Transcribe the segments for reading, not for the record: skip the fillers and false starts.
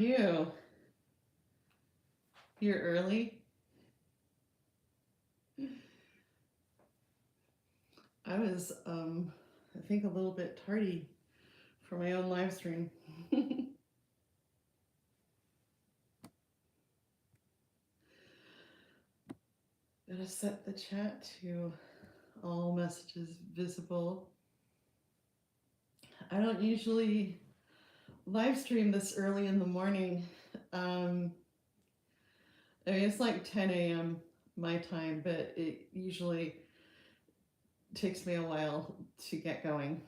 You, you're early. I was, I think a little bit tardy for my own live stream. Gotta set the chat to all messages visible. I don't usually live stream this early in the morning. Um, I mean, it's like 10 a.m. my time, but it usually takes me a while to get going.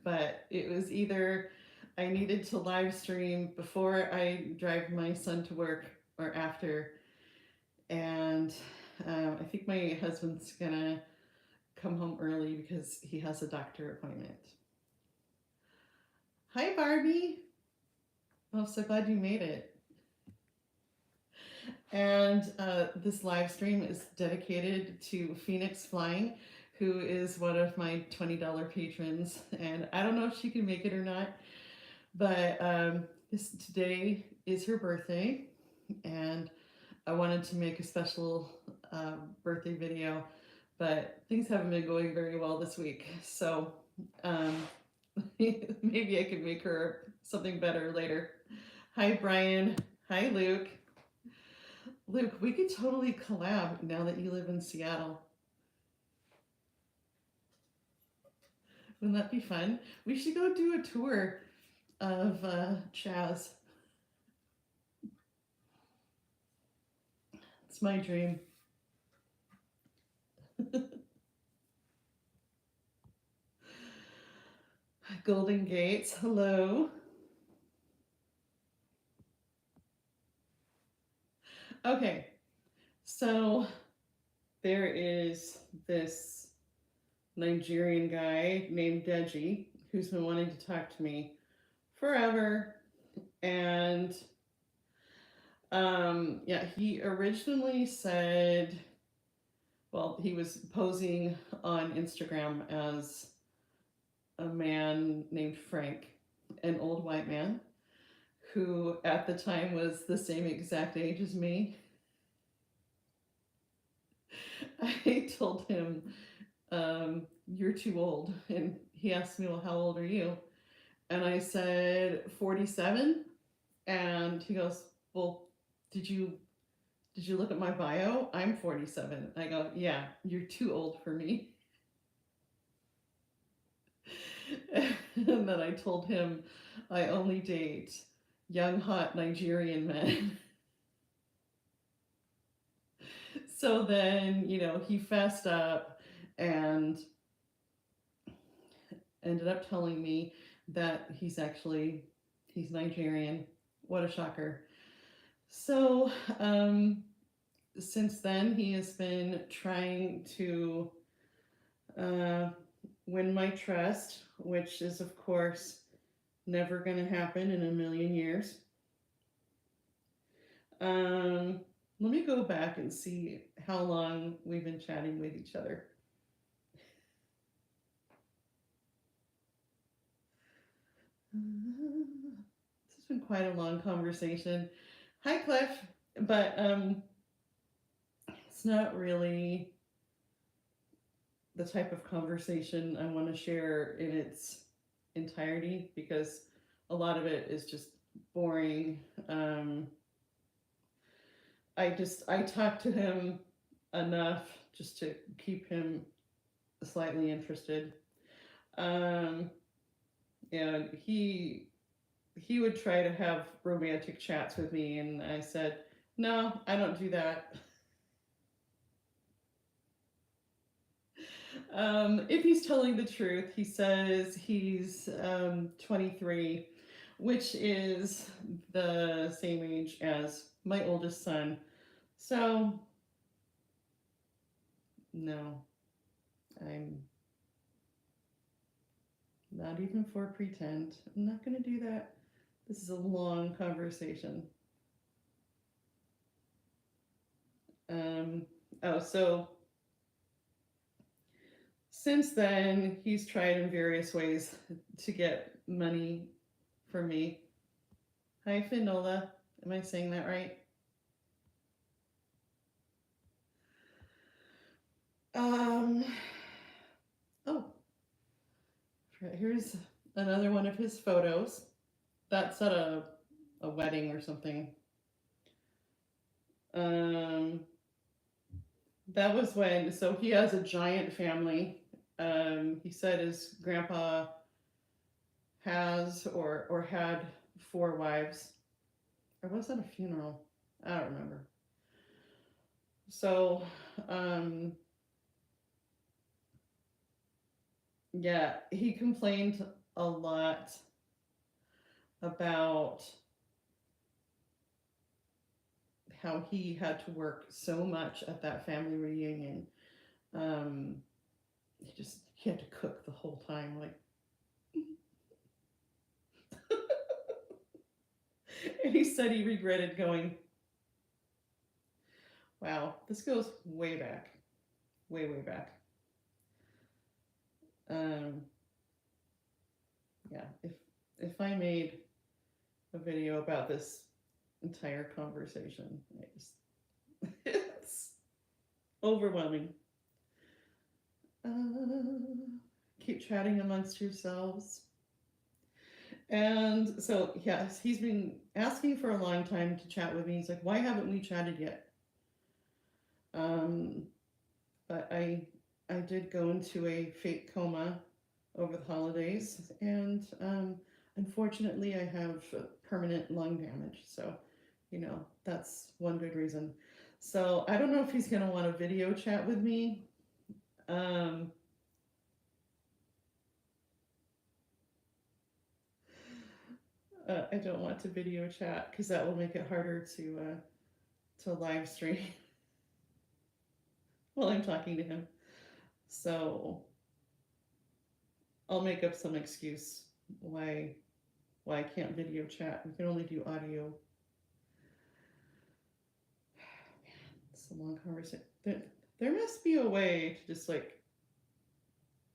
But it was either I needed to live stream before I drive my son to work or after. And I think my husband's gonna come home early because he has a doctor appointment. Hi, Barbie. Oh, so glad you made it. And this live stream is dedicated to Phoenix Flying, who is one of my $20 patrons. And I don't know if she can make it or not, but today is her birthday, and I wanted to make a special birthday video, but things haven't been going very well this week. So um, maybe I can make her something better later. Hi, Brian. Hi, Luke. Luke, we could totally collab now that you live in Seattle. Wouldn't that be fun? We should go do a tour of Chaz. It's my dream. Golden Gates, hello. Okay, so there is this Nigerian guy named Deji who's been wanting to talk to me forever. And yeah, he originally said, well, he was posing on Instagram as a man named Frank, an old white man who at the time was the same exact age as me. I told him, you're too old. And he asked me, well, how old are you? And I said, 47. And he goes, well, did you look at my bio? I'm 47. I go, yeah, you're too old for me. And then I told him I only date young, hot Nigerian men. So then, he fessed up and ended up telling me that he's Nigerian. What a shocker. So, since then, he has been trying to win my trust, which is, of course, never going to happen in a million years. Let me go back and see how long we've been chatting with each other. This has been quite a long conversation. Hi, Cliff. But it's not really the type of conversation I want to share in its entirety because a lot of it is just boring. I talk to him enough just to keep him slightly interested. And he would try to have romantic chats with me, and I said, no, I don't do that. If he's telling the truth, he says he's 23, which is the same age as my oldest son. So, no, I'm not even for pretend. I'm not going to do that. This is a long conversation. So since then, he's tried in various ways to get money from me. Hi, Finola. Am I saying that right? Um, oh, here's another one of his photos. That's at a wedding or something. Um, that was when, so he has a giant family. He said his grandpa has or had four wives. Or was that a funeral? I don't remember. So, um, yeah, he complained a lot about how he had to work so much at that family reunion. Um, he had to cook the whole time. Like, and he said he regretted going. Wow, this goes way back, way back. Um, yeah, if I made a video about this entire conversation, it's overwhelming. Keep chatting amongst yourselves. And so, yes, he's been asking for a long time to chat with me. He's like, why haven't we chatted yet? Um, but I did go into a fake coma over the holidays, and unfortunately, I have permanent lung damage. So, that's one good reason. So I don't know if he's gonna want a video chat with me. Um, I don't want to video chat because that will make it harder to live stream while I'm talking to him. So I'll make up some excuse why I can't video chat. We can only do audio. It's a long conversation. There must be a way to just like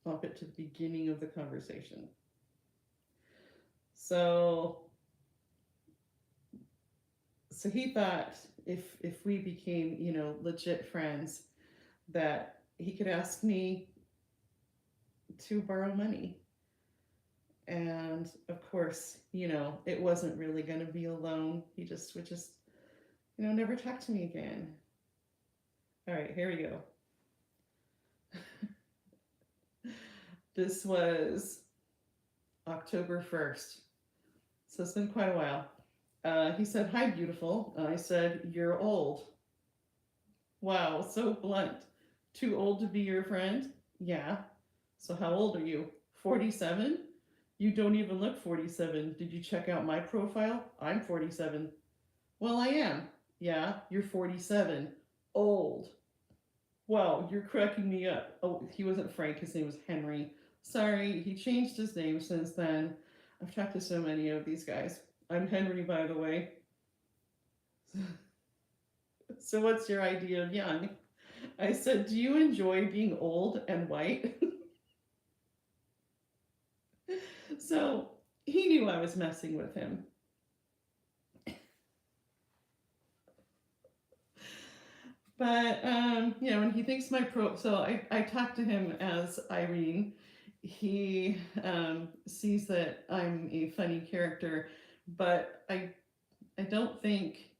bump it to the beginning of the conversation. So he thought if we became, legit friends, that he could ask me to borrow money. And of course, it wasn't really going to be a loan. He just would just, never talk to me again. All right, here we go. This was October 1st. So it's been quite a while. He said, hi, beautiful. I said, you're old. Wow, so blunt. Too old to be your friend? Yeah. So how old are you? 47? You don't even look 47. Did you check out my profile? I'm 47. Well, I am. Yeah, you're 47. Old. Wow, you're cracking me up. Oh, he wasn't Frank, his name was Henry. Sorry, he changed his name since then. I've talked to so many of these guys. I'm Henry, by the way. So, what's your idea of young? I said, do you enjoy being old and white? So, he knew I was messing with him. But, when he thinks so I talked to him as Irene. He sees that I'm a funny character, but I don't think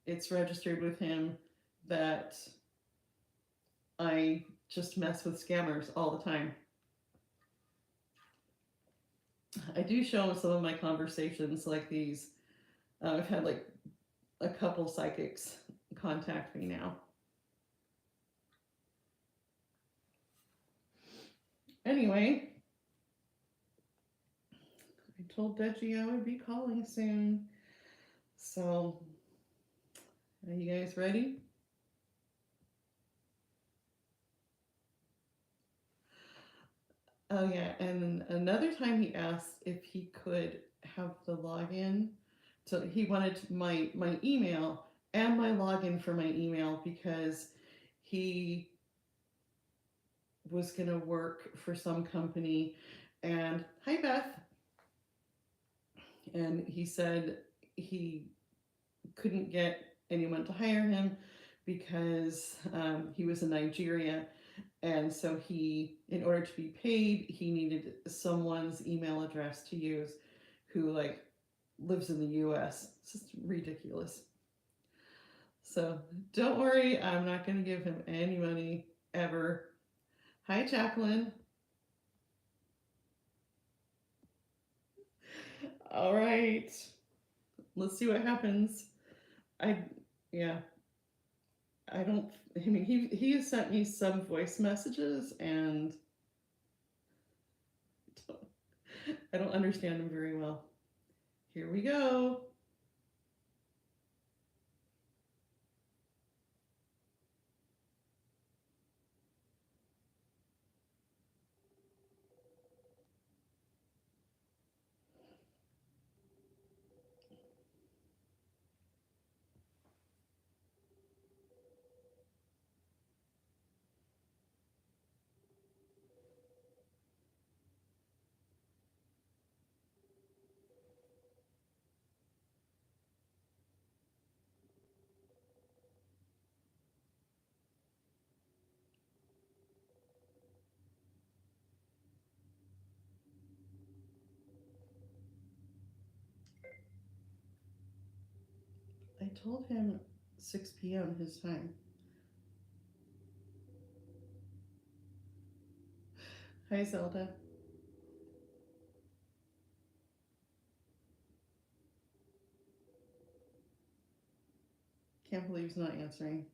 it's registered with him that I just mess with scammers all the time. I do show him some of my conversations like these. I've had like a couple psychics contact me now. Anyway, I told Deji I would be calling soon. So, are you guys ready? Oh yeah, and another time he asked if he could have the login. So he wanted my email and my login for my email because he was going to work for some company. And hi, Beth. And he said he couldn't get anyone to hire him because he was in Nigeria. And so he, in order to be paid, he needed someone's email address to use who like lives in the US. It's just ridiculous. So don't worry, I'm not going to give him any money ever. Hi, Jacqueline. All right, let's see what happens. I, yeah, I don't. I mean, he has sent me some voice messages, and I don't understand him very well. Here we go. I told him 6 p.m. his time. Hi, Zelda. Can't believe he's not answering.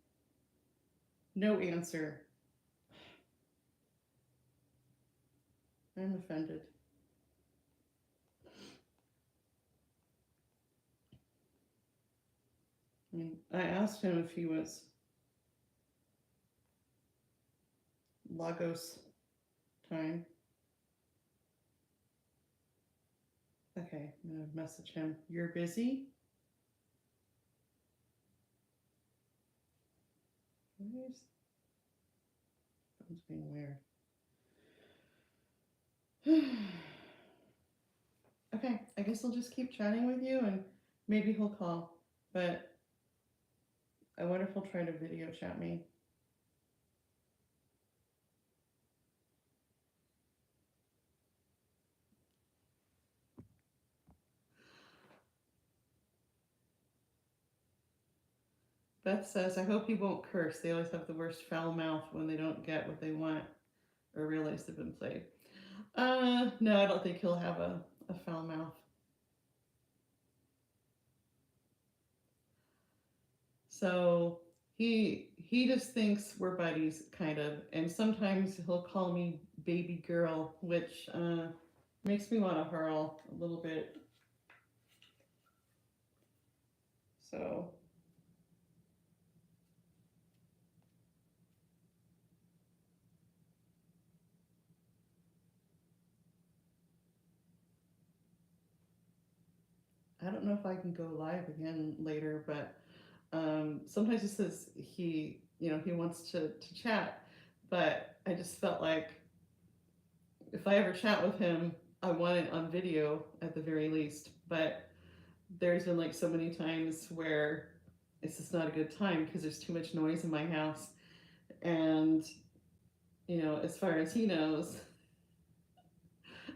No answer. I'm offended. I mean, I asked him if he was Lagos time. Okay, I'm gonna message him. You're busy? Where's phone's being weird. Okay, I guess I'll just keep chatting with you and maybe he'll call. But I wonder if he'll try to video chat me. Beth says, I hope he won't curse. They always have the worst foul mouth when they don't get what they want or realize they've been played. No, I don't think he'll have a foul mouth. So he just thinks we're buddies, kind of, and sometimes he'll call me baby girl, which makes me want to hurl a little bit. So I don't know if I can go live again later, but sometimes he says he wants to chat, but I just felt like if I ever chat with him, I want it on video at the very least. But there's been like so many times where it's just not a good time because there's too much noise in my house, and as far as he knows,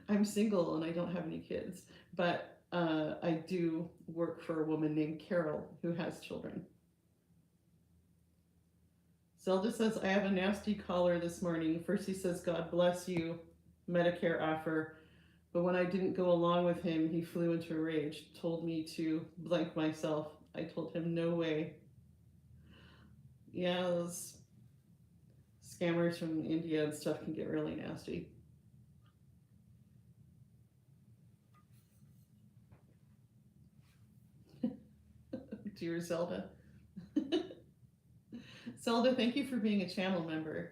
I'm single and I don't have any kids, but I do work for a woman named Carol who has children. Zelda says, I have a nasty caller this morning. First he says, God bless you, Medicare offer. But when I didn't go along with him, he flew into a rage, told me to blank myself. I told him, no way. Yeah, those scammers from India and stuff can get really nasty. Dear Zelda. Zelda, thank you for being a channel member.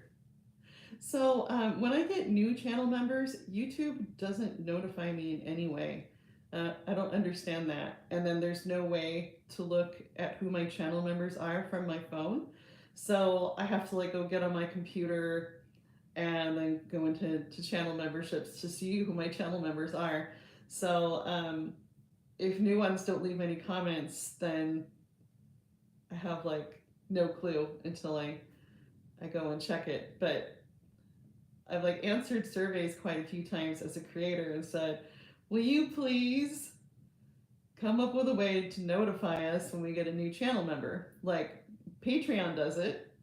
So when I get new channel members, YouTube doesn't notify me in any way. I don't understand that. And then there's no way to look at who my channel members are from my phone. So I have to like go get on my computer and then go into channel memberships to see who my channel members are. So if new ones don't leave any comments, then I have like no clue until I go and check it. But I've like answered surveys quite a few times as a creator and said, will you please come up with a way to notify us when we get a new channel member? Like Patreon does it.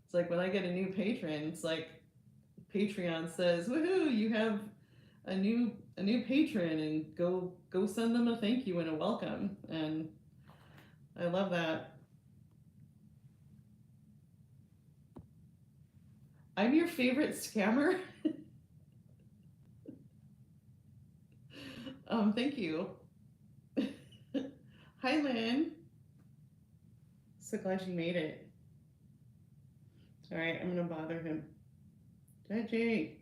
It's like when I get a new patron, it's like Patreon says, woohoo, you have a new patron, and go send them a thank you and a welcome. And I love that. I'm your favorite scammer. Thank you. Hi, Lynn. So glad you made it. All right, I'm gonna bother him. Deji,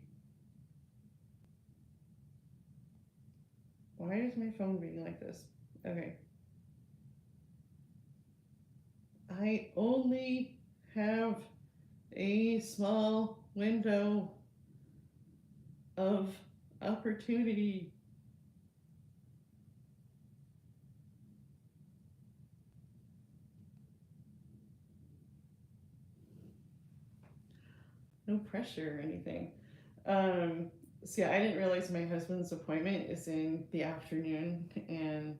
why is my phone being like this? Okay. I only have a small window of opportunity. No pressure or anything. So yeah, I didn't realize my husband's appointment is in the afternoon, and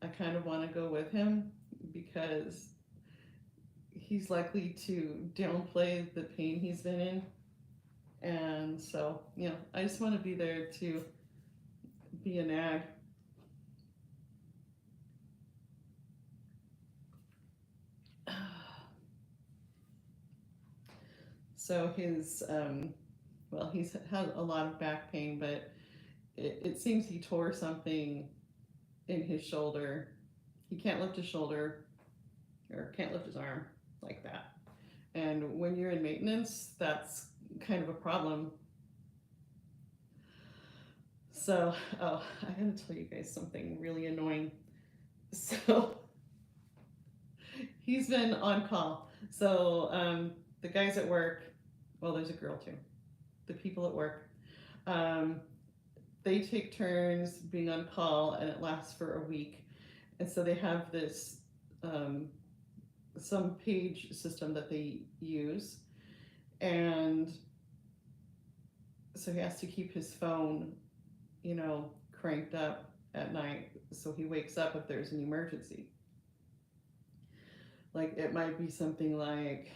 I kind of want to go with him because he's likely to downplay the pain he's been in. And so, I just want to be there to be a nag. So he's had a lot of back pain, but it seems he tore something in his shoulder. He can't lift his shoulder or can't lift his arm like that. And when you're in maintenance, that's kind of a problem. So, I gotta tell you guys something really annoying. So, he's been on call. So, the guys at work, well, there's a girl too. The people at work, um, they take turns being on call, and it lasts for a week. And so they have this some page system that they use, and so he has to keep his phone, cranked up at night so he wakes up if there's an emergency. Like it might be something like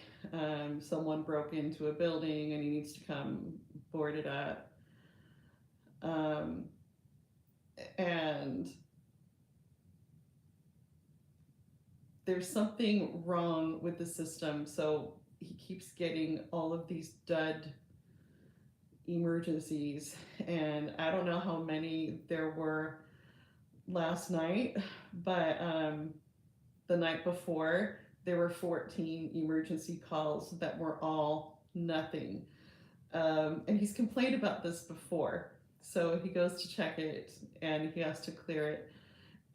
someone broke into a building and he needs to come board it up. And there's something wrong with the system, so he keeps getting all of these dud emergencies, and I don't know how many there were last night, but the night before there were 14 emergency calls that were all nothing. And he's complained about this before, so he goes to check it and he has to clear it.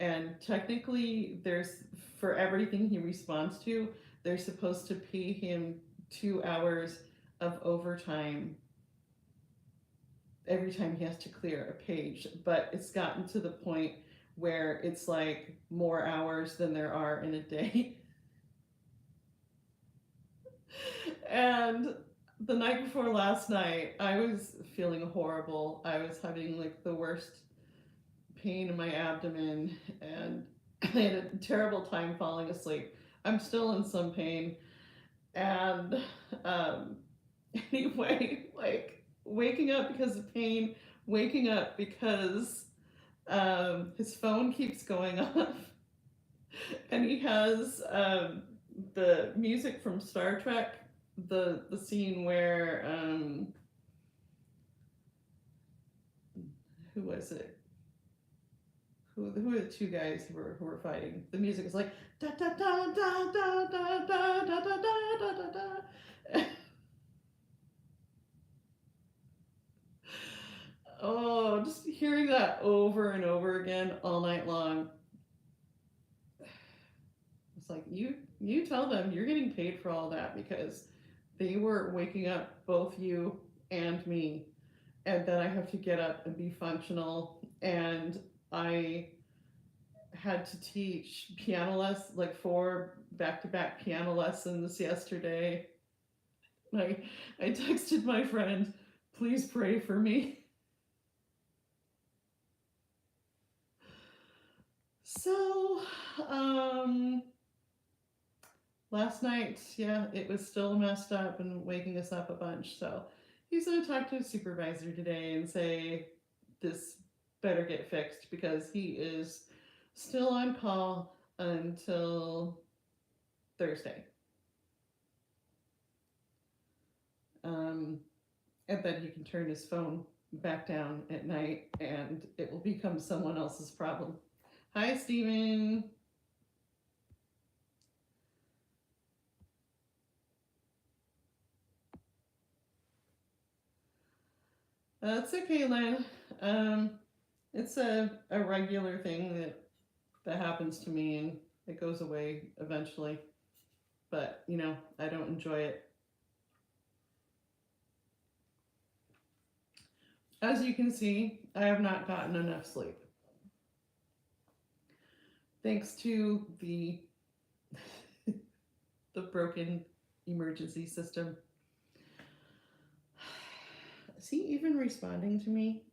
And technically, for everything he responds to, they're supposed to pay him 2 hours of overtime every time he has to clear a page. But it's gotten to the point where it's like more hours than there are in a day. And the night before last night, I was feeling horrible. I was having like the worst pain in my abdomen, and I had a terrible time falling asleep. I'm still in some pain. And anyway, like waking up because of pain, waking up because his phone keeps going off, and he has the music from Star Trek, the scene where who was it? Who are the two guys who were fighting? The music is like da da da da da da da da da da da da. Oh, just hearing that over and over again all night long. It's like you tell them you're getting paid for all that, because they were waking up both you and me, and then I have to get up and be functional, and I had to teach piano lessons, like 4 back-to-back piano lessons yesterday. I, I texted my friend, please pray for me. So, um, last night, yeah, it was still messed up and waking us up a bunch. So he's going to talk to his supervisor today and say, this better get fixed because he is still on call until Thursday. Um, and then he can turn his phone back down at night and it will become someone else's problem. Hi, Steven. It's okay, Len. It's a regular thing that happens to me and it goes away eventually. But, I don't enjoy it. As you can see, I have not gotten enough sleep. Thanks to the the broken emergency system. Is he even responding to me?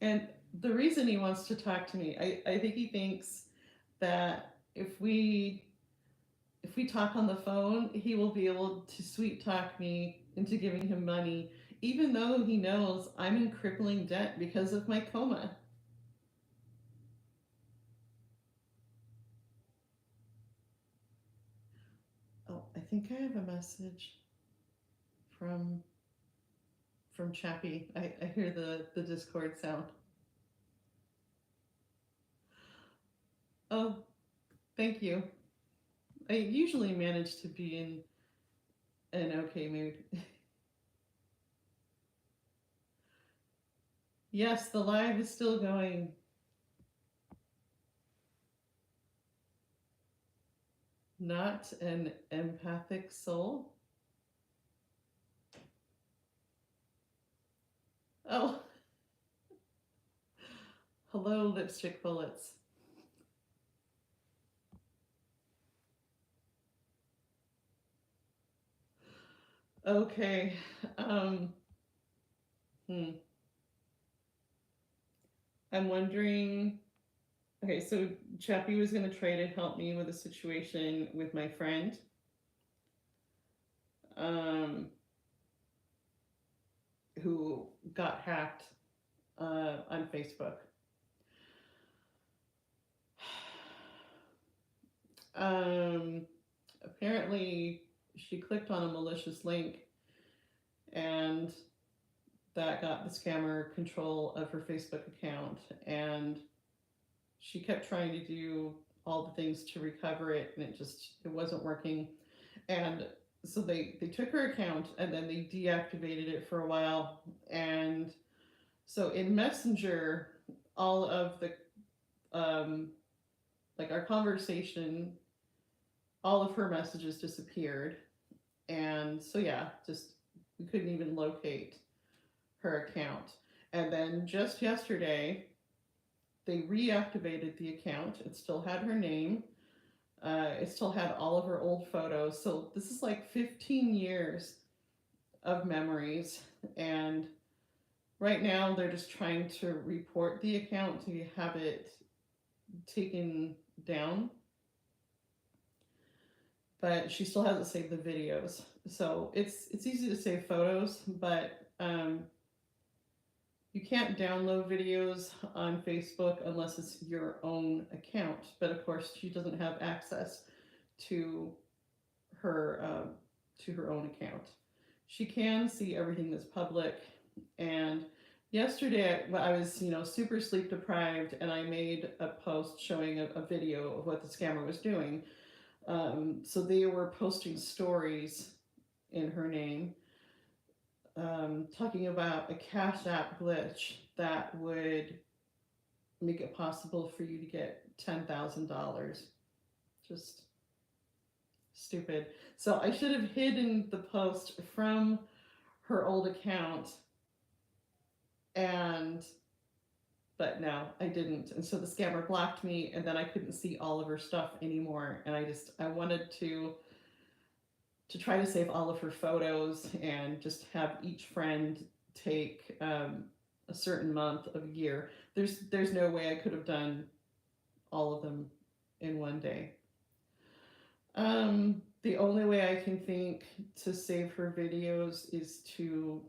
And the reason he wants to talk to me, I think he thinks that if we talk on the phone, he will be able to sweet talk me into giving him money, even though he knows I'm in crippling debt because of my coma. Oh, I think I have a message from Chappie. I hear the Discord sound. Oh, thank you. I usually manage to be in an okay mood. Yes, the live is still going. Not an empathic soul. Oh, hello, lipstick bullets. Okay. Um, hmm. I'm wondering. Okay, so Chappie was going to try to help me with a situation with my friend. Um, who got hacked on Facebook. Apparently, she clicked on a malicious link, and that got the scammer control of her Facebook account. And she kept trying to do all the things to recover it, and it wasn't working. And so they took her account and then they deactivated it for a while. And so in Messenger, all of the like our conversation, all of her messages disappeared. And so yeah, just we couldn't even locate her account. And then just yesterday, they reactivated the account. It still had her name. It still had all of her old photos. So this is like 15 years of memories. And right now, they're just trying to report the account to have it taken down. But she still hasn't saved the videos. So it's easy to save photos, but you can't download videos on Facebook unless it's your own account. But of course, she doesn't have access to her own account. She can see everything that's public. And yesterday, I was super sleep deprived, and I made a post showing a video of what the scammer was doing. So they were posting stories in her name, talking about a Cash App glitch that would make it possible for you to get $10,000. Just stupid. So I should have hidden the post from her old account And but no, I didn't. And so the scammer blocked me, and then I couldn't see all of her stuff anymore. And I wanted to try to save all of her photos and just have each friend take a certain month of a year. There's no way I could have done all of them in one day. The only way I can think to save her videos is to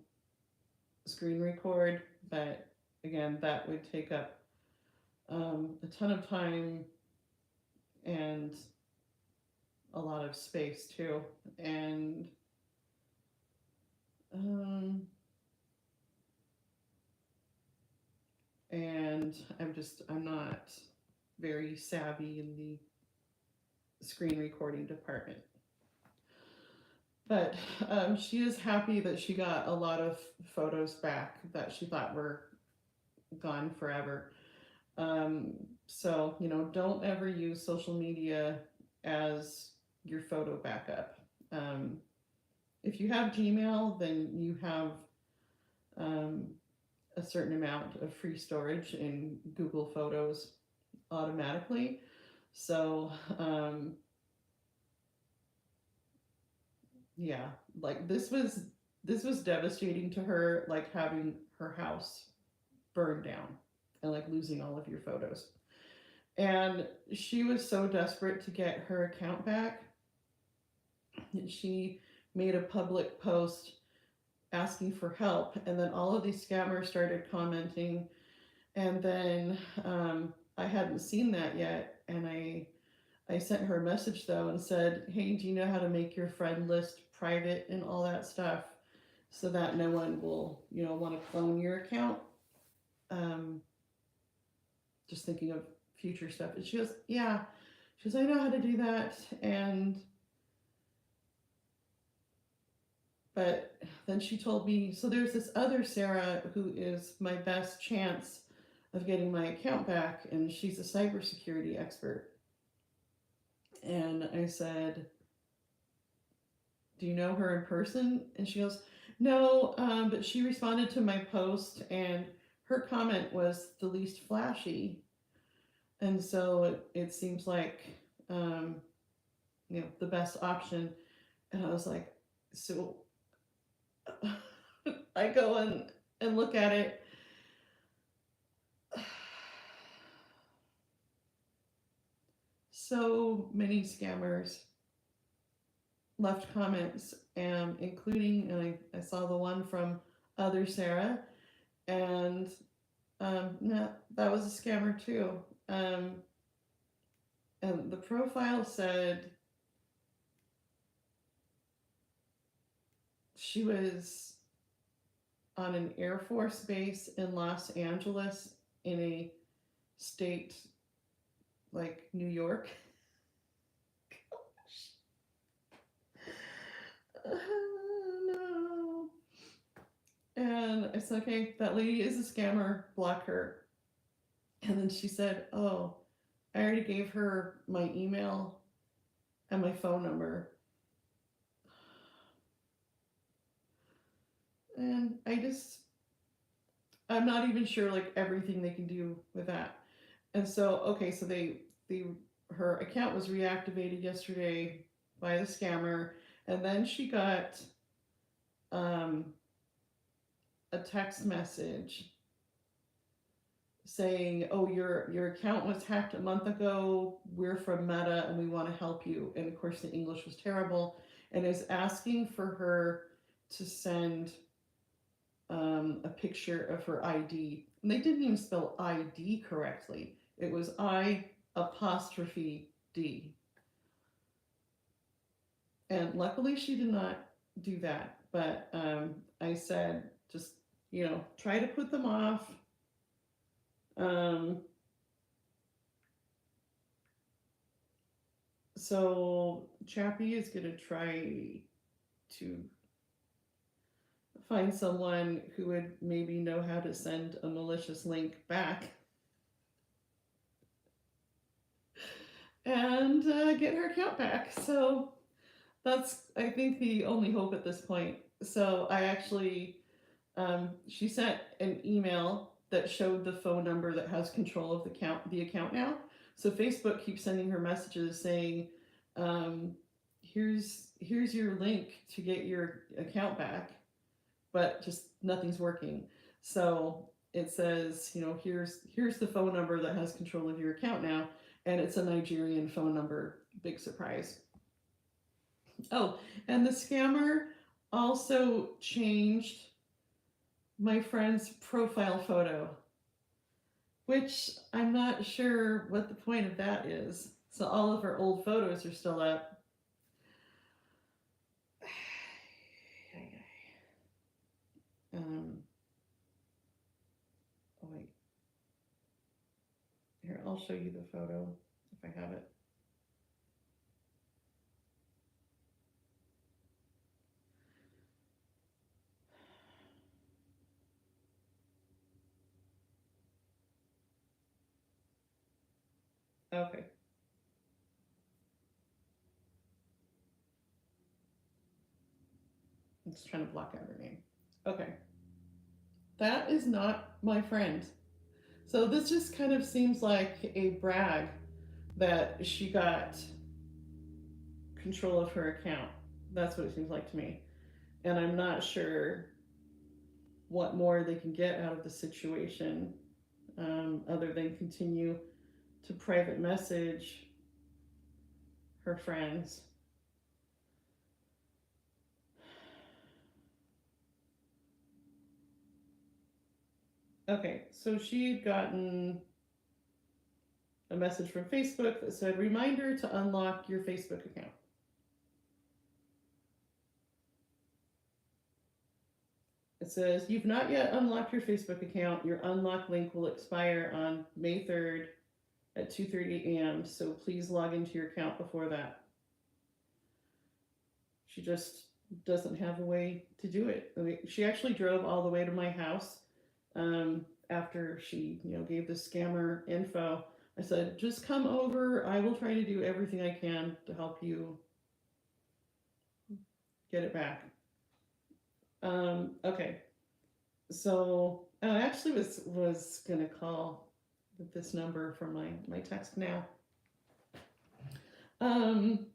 screen record, but again, that would take up a ton of time and a lot of space too. Um, and I'm not very savvy in the screen recording department. But she is happy that she got a lot of photos back that she thought were gone forever. Um, so, don't ever use social media as your photo backup. Um, if you have Gmail, then you have um, a certain amount of free storage in Google Photos automatically. So, yeah, like this was devastating to her, like having her house burned down and like losing all of your photos. And she was so desperate to get her account back that she made a public post asking for help. And then all of these scammers started commenting. And then I hadn't seen that yet. And I sent her a message though and said, hey, do you know how to make your friend list private and all that stuff so that no one will, want to clone your account? Um, just thinking of future stuff. And she goes, yeah. She goes, I know how to do that. But then she told me, so there's this other Sarah who is my best chance of getting my account back, and she's a cybersecurity expert. And I said, do you know her in person? And she goes, no, but she responded to my post, and her comment was the least flashy. And so it seems like, the best option. And I was like, so I go and look at it. So many scammers left comments, including, and I saw the one from other Sarah, and that was a scammer too. And the profile said she was on an Air Force base in Los Angeles in a state like New York. No. And I said, okay, that lady is a scammer, block her. And then she said, oh, I already gave her my email and my phone number. And I'm not even sure like everything they can do with that. And so, okay, so her account was reactivated yesterday by the scammer, and then she got a text message saying, oh, your account was hacked a month ago, we're from Meta and we want to help you. And of course the English was terrible, and is asking for her to send a picture of her ID. And they didn't even spell ID correctly. It was I apostrophe D. And luckily she did not do that. But I said, just, try to put them off. So Chappie is going to try to find someone who would maybe know how to send a malicious link back and get her account back. So that's, I think, the only hope at this point. So I actually She sent an email that showed the phone number that has control of the account now. So Facebook keeps sending her messages saying, um, "Here's your link to get your account back," but just nothing's working. So it says, here's the phone number that has control of your account now, and it's a Nigerian phone number. Big surprise. Oh, and the scammer also changed my friend's profile photo, which I'm not sure what the point of that is. So all of her old photos are still up. Um, oh wait, here I'll show you the photo if I have it. Okay, I'm just trying to block out her name. Okay, that is not my friend. So this just kind of seems like a brag that she got control of her account. That's what it seems like to me. And I'm not sure what more they can get out of the situation, other than continue to private message her friends. Okay, so she had gotten a message from Facebook that said, "Reminder to unlock your Facebook account." It says, "You've not yet unlocked your Facebook account. Your unlock link will expire on May 3rd at 2:30 a.m. So please log into your account before that." She just doesn't have a way to do it. I mean, she actually drove all the way to my house, after she, gave the scammer info. I said, "Just come over. I will try to do everything I can to help you get it back." Okay. So I actually was gonna call this number from my text now. Um,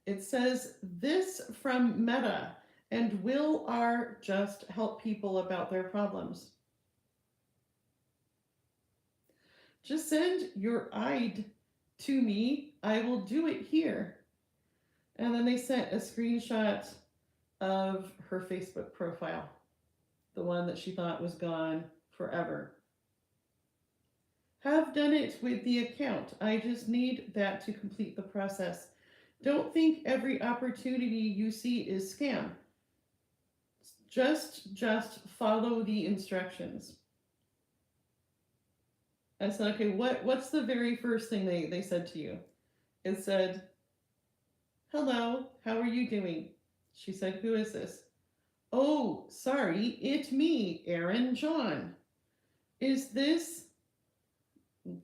it says, "This from Meta and will our just help people about their problems. Just send your ID to me. I will do it here." And then they sent a screenshot of her Facebook profile, the one that she thought was gone forever. "Have done it with the account. I just need that to complete the process. Don't think every opportunity you see is scam. Just follow the instructions." I said, "Okay, what's the very first thing they said to you?" It said, "Hello, how are you doing?" She said, "Who is this?" "Oh, sorry, it's me, Aaron John. Is this,"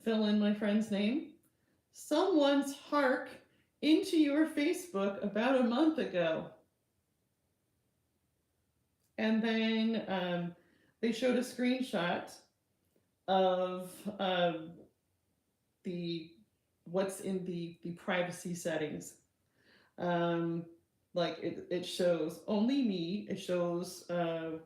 fill in my friend's name, "someone's hark into your Facebook about a month ago." And then they showed a screenshot of the what's in the privacy settings. Like it shows only me. It shows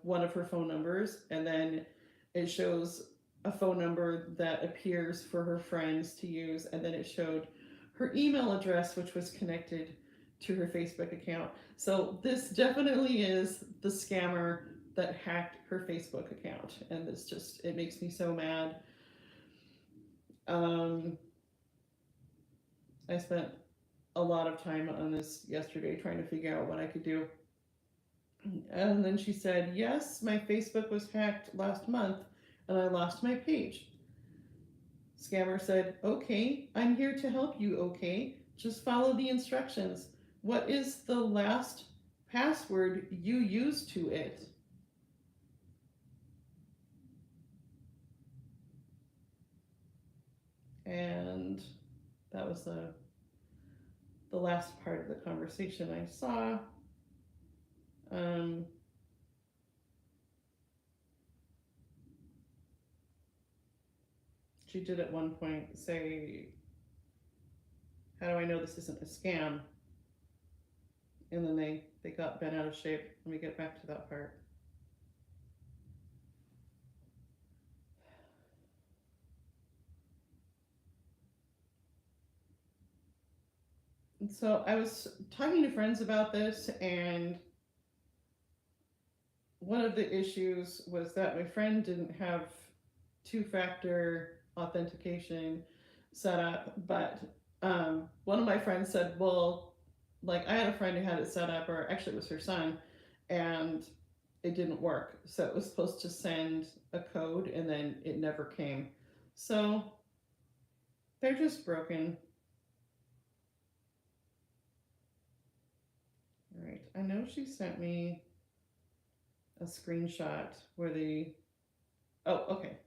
one of her phone numbers, and then it shows a phone number that appears for her friends to use, and then it showed her email address, which was connected to her Facebook account. So this definitely is the scammer that hacked her Facebook account, and it makes me so mad. Um, I spent a lot of time on this yesterday trying to figure out what I could do. And then she said, "Yes, my Facebook was hacked last month and I lost my page." Scammer said, "Okay, I'm here to help you, okay? Just follow the instructions. What is the last password you used to it?" And that was the last part of the conversation I saw. She did at one point say, "How do I know this isn't a scam?" And then they got bent out of shape. Let me get back to that part. And so I was talking to friends about this, and one of the issues was that my friend didn't have two-factor authentication set up, but one of my friends said, well, like I had a friend who had it set up, or actually it was her son, and it didn't work. So it was supposed to send a code and then it never came. So they're just broken. All right. I know she sent me a screenshot where the. Oh, okay.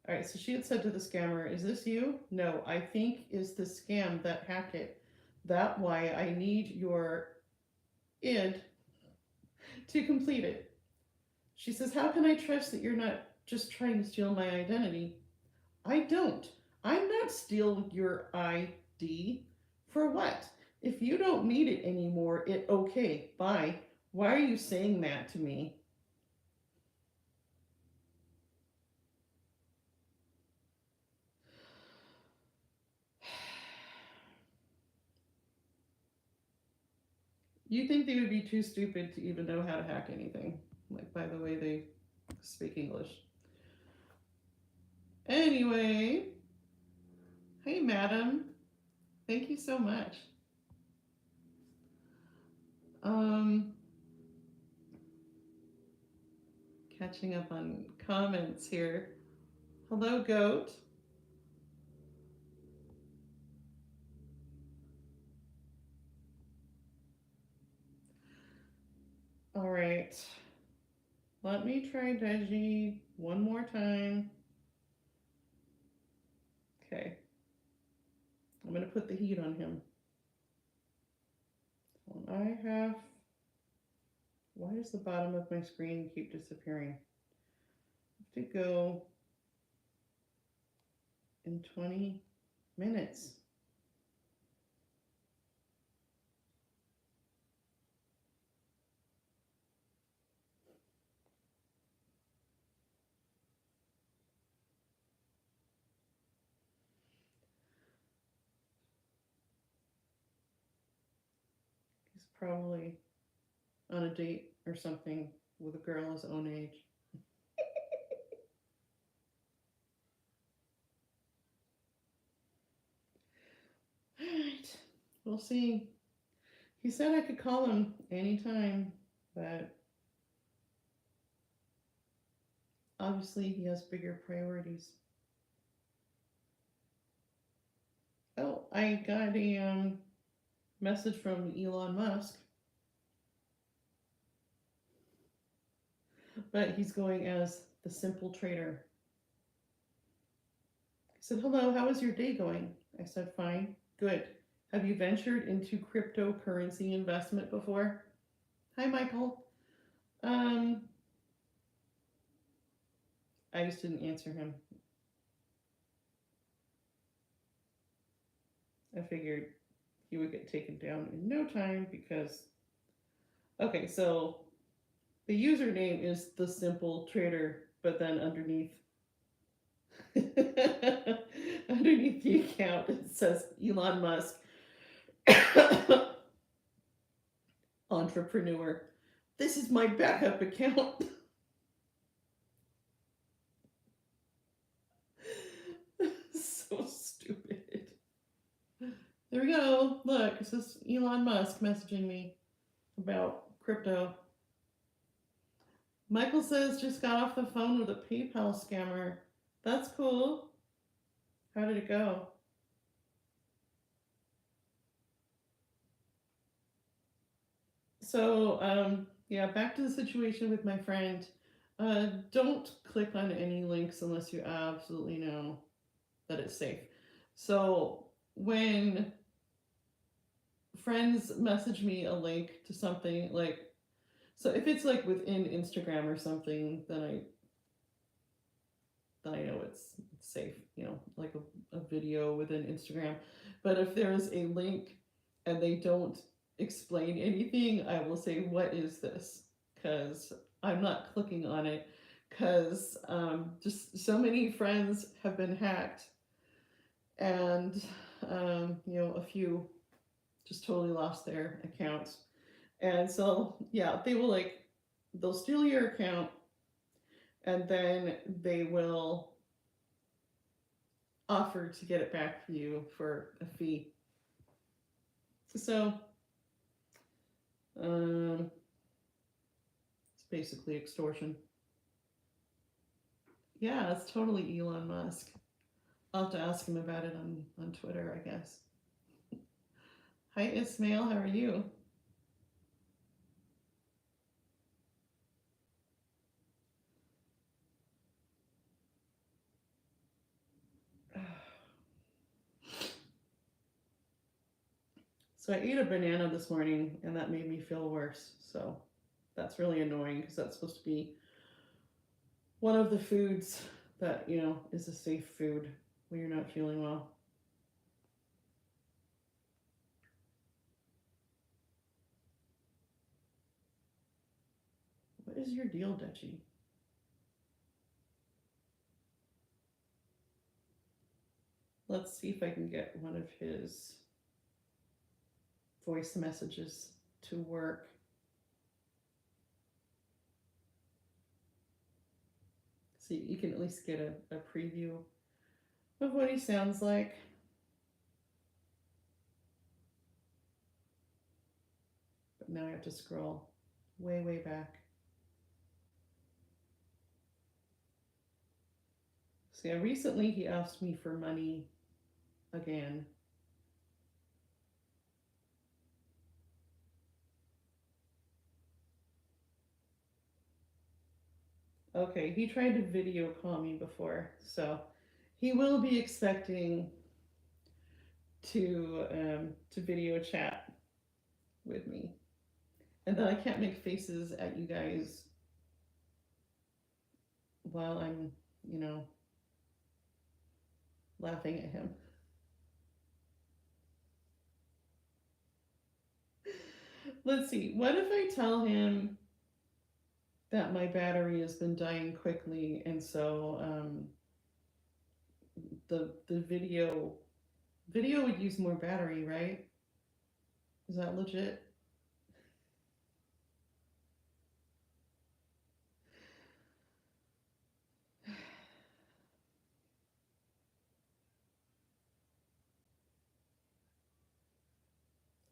All right. So she had said to the scammer, "Is this you?" "No, I think is the scam that hacked it. That why I need your id to complete it." She says, "How can I trust that you're not just trying to steal my identity?" "I don't. I'm not stealing your ID. For what? If you don't need it anymore, okay, bye. Why are you saying that to me?" You think they would be too stupid to even know how to hack anything? Like, by the way they speak English. Anyway, hey, madam. Thank you so much. Um, Catching up on comments here. Hello, goat. All right. Let me try Deji one more time. Okay. I'm going to put the heat on him. I have. Why does the bottom of my screen keep disappearing? I have to go in 20 minutes. He's probably on a date or something with a girl his own age. All right. We'll see. He said I could call him anytime, but obviously he has bigger priorities. Oh, I got a message from Elon Musk, but he's going as the simple trader. He said, "Hello, how is your day going?" I said, "Fine, good. Have you ventured into cryptocurrency investment before?" "Hi, Michael." Um, I just didn't answer him. I figured he would get taken down in no time because. Okay, so the username is the simple trader, but then underneath underneath the account it says Elon Musk entrepreneur. This is my backup account. So stupid. There we go. Look, this is Elon Musk messaging me about crypto. Michael says just got off the phone with a PayPal scammer. That's cool. How did it go? So, yeah, back to the situation with my friend. Don't click on any links unless you absolutely know that it's safe. So, when friends message me a link to something like, So if it's like within Instagram or something, then I know it's safe, like a video within Instagram. But if there's a link and they don't explain anything, I will say, what is this? Because I'm not clicking on it, because just so many friends have been hacked, and a few just totally lost their accounts. And so, yeah, they'll steal your account, and then they will offer to get it back for you for a fee. So, um, it's basically extortion. Yeah, it's totally Elon Musk. I'll have to ask him about it on Twitter, I guess. Hi, Ismail, how are you? So I ate a banana this morning, and that made me feel worse. So that's really annoying, because that's supposed to be one of the foods that, is a safe food when you're not feeling well. What is your deal, Deji? Let's see if I can get one of his voice messages to work. See, you can at least get a preview of what he sounds like. But now I have to scroll way, way back. So yeah, recently he asked me for money again. Okay, he tried to video call me before, so he will be expecting to video chat with me, and then I can't make faces at you guys while I'm, laughing at him. Let's see. What if I tell him that my battery has been dying quickly, and so the video would use more battery, right? Is that legit?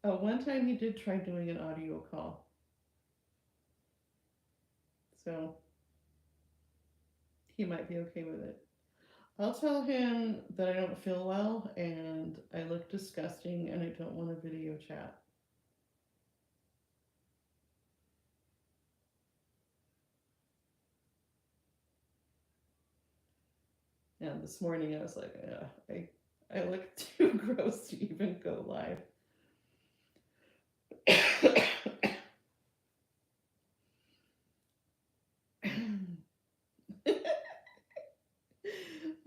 Oh, one time he did try doing an audio call. So he might be okay with it. I'll tell him that I don't feel well and I look disgusting and I don't want a video chat. And this morning I was like, I look too gross to even go live.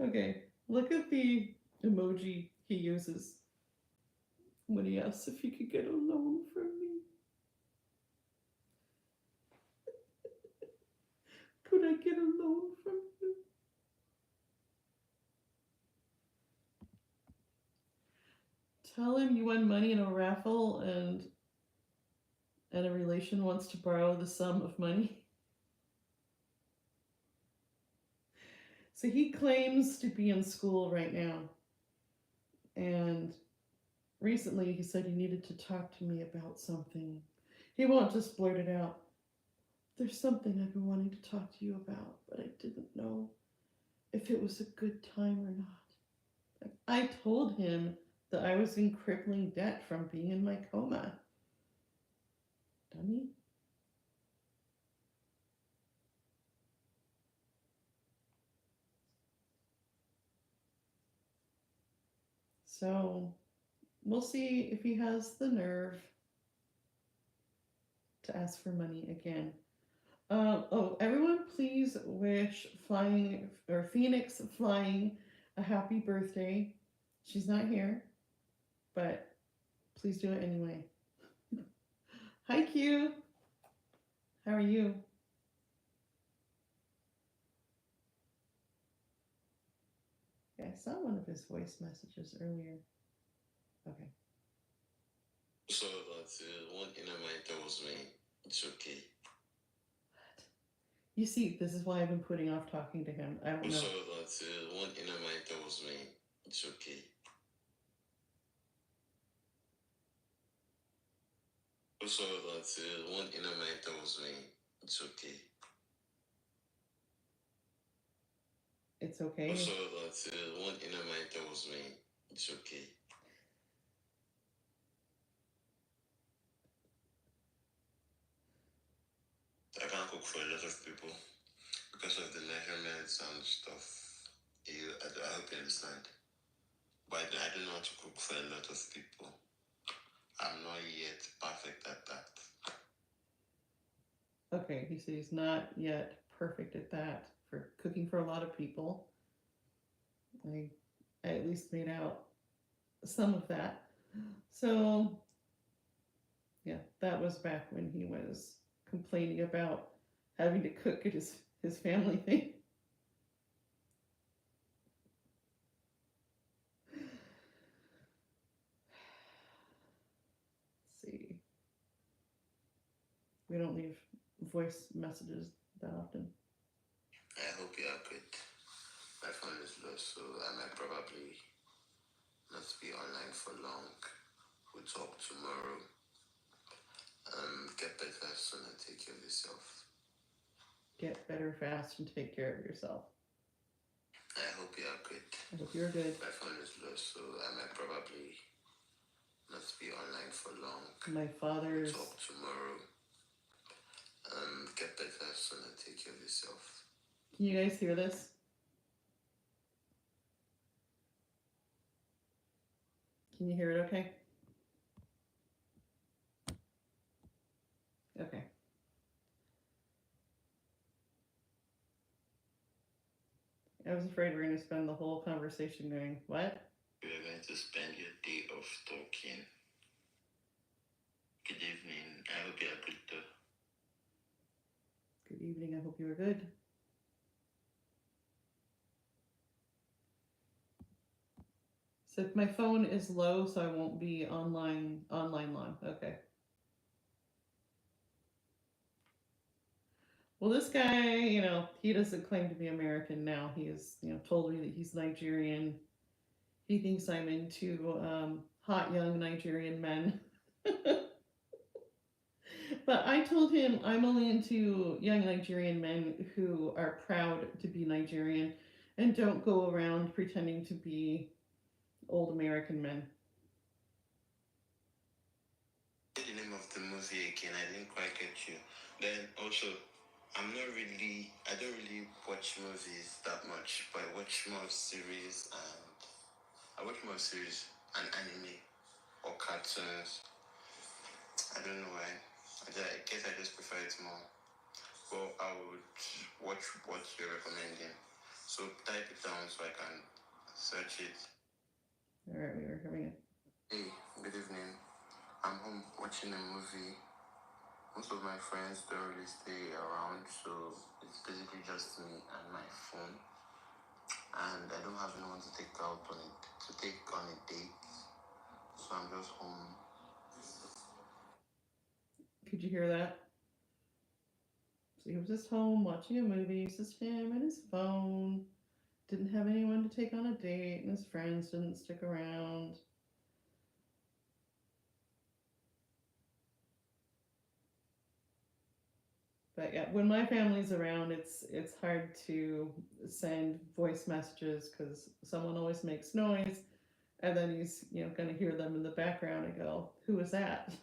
Okay, look at the emoji he uses when he asks if he could get a loan from me. Could I get a loan from you? Tell him you won money in a raffle and a relation wants to borrow the sum of money. So he claims to be in school right now. And recently he said he needed to talk to me about something. He won't just blurt it out. There's something I've been wanting to talk to you about, but I didn't know if it was a good time or not. Like, I told him that I was in crippling debt from being in my coma. Dummy. So we'll see if he has the nerve to ask for money again. Oh, everyone, please wish Flying or Phoenix Flying a happy birthday. She's not here, but please do it anyway. Hi, Q. How are you? Yeah, I saw one of his voice messages earlier. Okay. So that one inner mind tells me it's okay. You see, this is why I've been putting off talking to him. I don't know. So that one inner mind tells me it's okay. So that one inner mind tells me it's okay. It's okay. So that one inner mind tells me it's okay. I can't cook for a lot of people because of the measurements and stuff. I hope you understand. But I don't know how to cook for a lot of people. I'm not yet perfect at that. Okay, he said he's not yet perfect at that for cooking for a lot of people. I at least made out some of that. So, yeah, that was back when he was complaining about having to cook at his family thing. Let's see. We don't leave voice messages that often. I hope you are good. My phone is low, so I might probably not be online for long. We'll talk tomorrow. Get better soon and take care of yourself. Get better fast and take care of yourself. I hope you are good. I hope you're good. My phone is low, so I might probably not be online for long. My father's. We'll talk tomorrow. Get better soon and take care of yourself. Can you guys hear this? Can you hear it okay? Okay. I was afraid we were going to spend the whole conversation going, what? We are going to spend your day off talking. Good evening. I hope you are good though. Good evening. I hope you are good. So my phone is low, so I won't be online long. Okay. Well, this guy, he doesn't claim to be American now. He has, told me that he's Nigerian. He thinks I'm into hot young Nigerian men. But I told him I'm only into young Nigerian men who are proud to be Nigerian and don't go around pretending to be old American men. The name of the movie again, I didn't quite get you. Then also, I don't really watch movies that much, but I watch more series and anime or cartoons. I don't know why. I guess I just prefer it more. Well, I would watch what you're recommending. So type it down so I can search it. All right, we were having Hey, good evening. I'm home watching a movie. Most of my friends don't really stay around, so it's basically just me and my phone. And I don't have anyone to take on a date. So I'm just home. Could you hear that? So he was just home watching a movie. It's just him and his phone. Didn't have anyone to take on a date, and his friends didn't stick around. But yeah, when my family's around, it's hard to send voice messages because someone always makes noise, and then he's gonna hear them in the background and go, "Who is that?"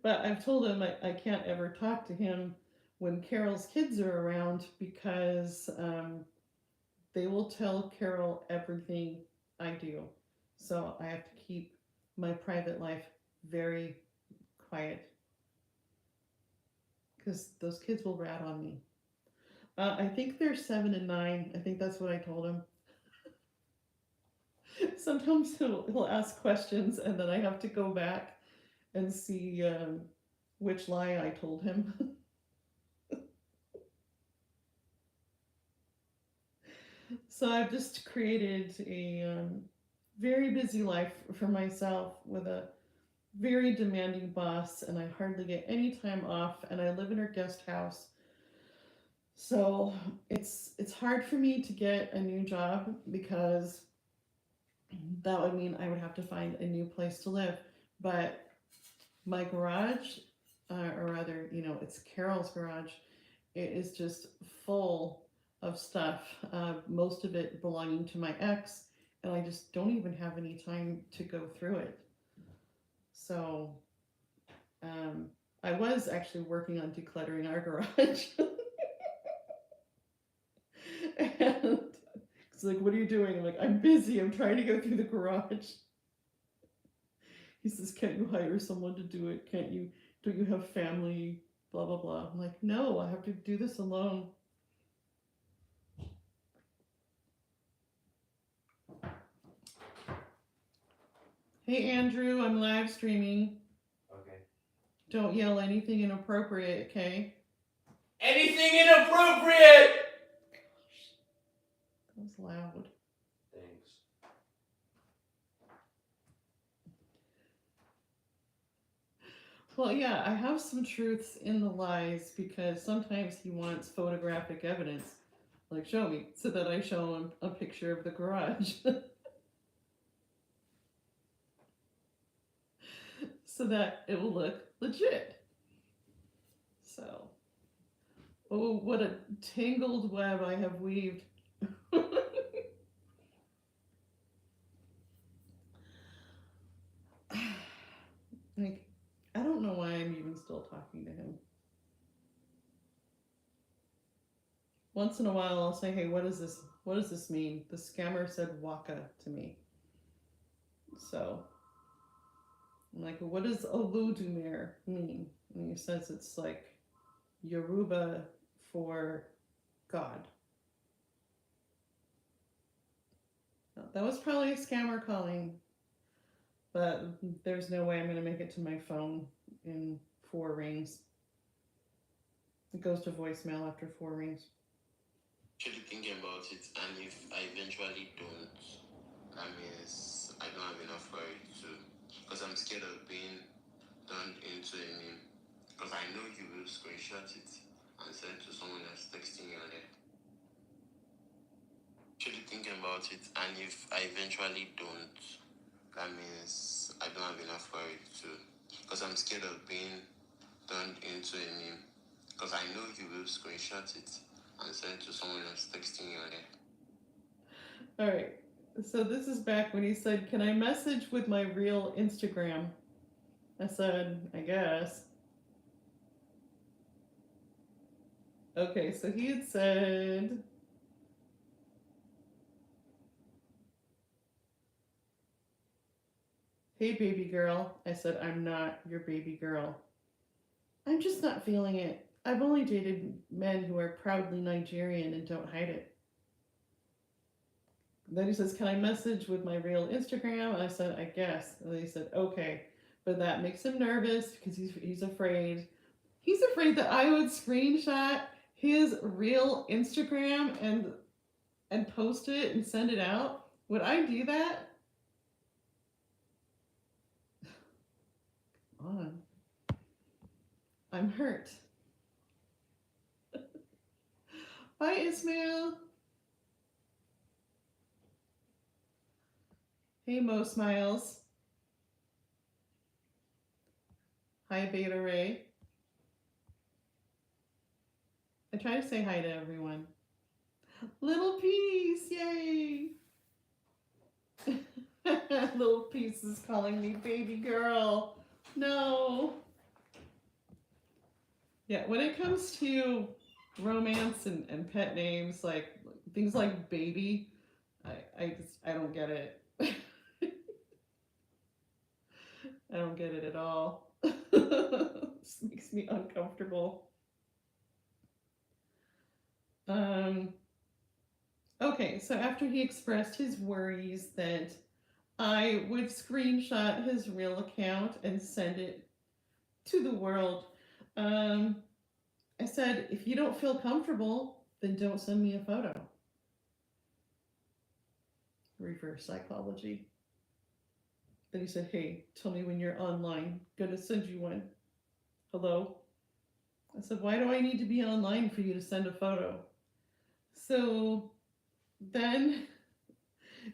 But I've told him I can't ever talk to him when Carol's kids are around because they will tell Carol everything I do. So I have to keep my private life very quiet. because those kids will rat on me. I think they're 7 and 9. I think that's what I told him. Sometimes he'll ask questions, and then I have to go back and see which lie I told him. So I've just created a very busy life for myself with a very demanding boss, and I hardly get any time off, and I live in her guest house. So it's hard for me to get a new job because that would mean I would have to find a new place to live. But my garage, or rather, it's Carol's garage, it is just full of stuff, most of it belonging to my ex, and I just don't even have any time to go through it. So um, I was actually working on decluttering our garage. And it's like, what are you doing? I'm like, I'm busy. I'm trying to go through the garage. He says, can't you hire someone to do it? Can't you? Don't you have family? Blah, blah, blah. I'm like, no, I have to do this alone. Hey, Andrew, I'm live streaming. Okay. Don't yell anything inappropriate, okay? Anything inappropriate! That was loud. Thanks. Well, yeah, I have some truths in the lies because sometimes he wants photographic evidence. Like, show me, so that I show him a picture of the garage. So that it will look legit. So, oh, what a tangled web I have weaved. Like, I don't know why I'm even still talking to him. Once in a while, I'll say, "Hey, what is this? What does this mean?" The scammer said "waka" to me. So I'm like, "What does Oludumare mean?" And he says it's like Yoruba for God. That was probably a scammer calling, but there's no way I'm going to make it to my phone in 4 rings. It goes to voicemail after 4 rings. Actually thinking about it, and if I eventually don't, that means I don't have enough courage to, because I'm scared of being turned into a meme. Because I know you will screenshot it and send to someone else texting you on it. Actually thinking about it, and if I eventually don't, that means I don't have enough courage to, because I'm scared of being turned into a meme. Because I know you will screenshot it and send to someone else texting you on it. All right. So this is back when he said, "Can I message with my real Instagram?" I said, "I guess." Okay, so he had said, "Hey, baby girl." I said, "I'm not your baby girl. I'm just not feeling it. I've only dated men who are proudly Nigerian and don't hide it." Then he says, "Can I message with my real Instagram?" And I said, "I guess." And then he said, "Okay." But that makes him nervous because he's afraid. He's afraid that I would screenshot his real Instagram and post it and send it out. Would I do that? Come on. I'm hurt. Bye, Ismail. Hey, Mo Smiles. Hi, Beta Ray. I try to say hi to everyone. Little Peace, yay! Little Peace is calling me baby girl. No. Yeah, when it comes to romance and pet names, like things like baby, I don't get it. I don't get it at all. This makes me uncomfortable. Um, okay, so after he expressed his worries that I would screenshot his real account and send it to the world, um, I said, if you don't feel comfortable, then don't send me a photo. Reverse psychology. Then he said, hey, tell me when you're online. Gonna send you one. Hello? I said, why do I need to be online for you to send a photo? So then,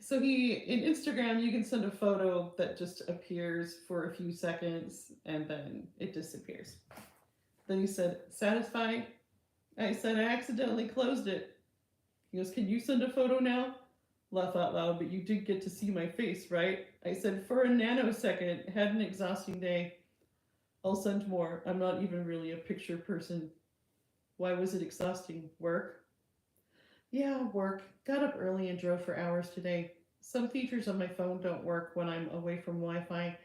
so in Instagram, you can send a photo that just appears for a few seconds and then it disappears. Then he said, satisfied? I said, I accidentally closed it. He goes, can you send a photo now? Laugh out loud, but you did get to see my face, right? I said, for a nanosecond, had an exhausting day. I'll send more. I'm not even really a picture person. Why was it exhausting? Work? Yeah, work. Got up early and drove for hours today. Some features on my phone don't work when I'm away from Wi Fi,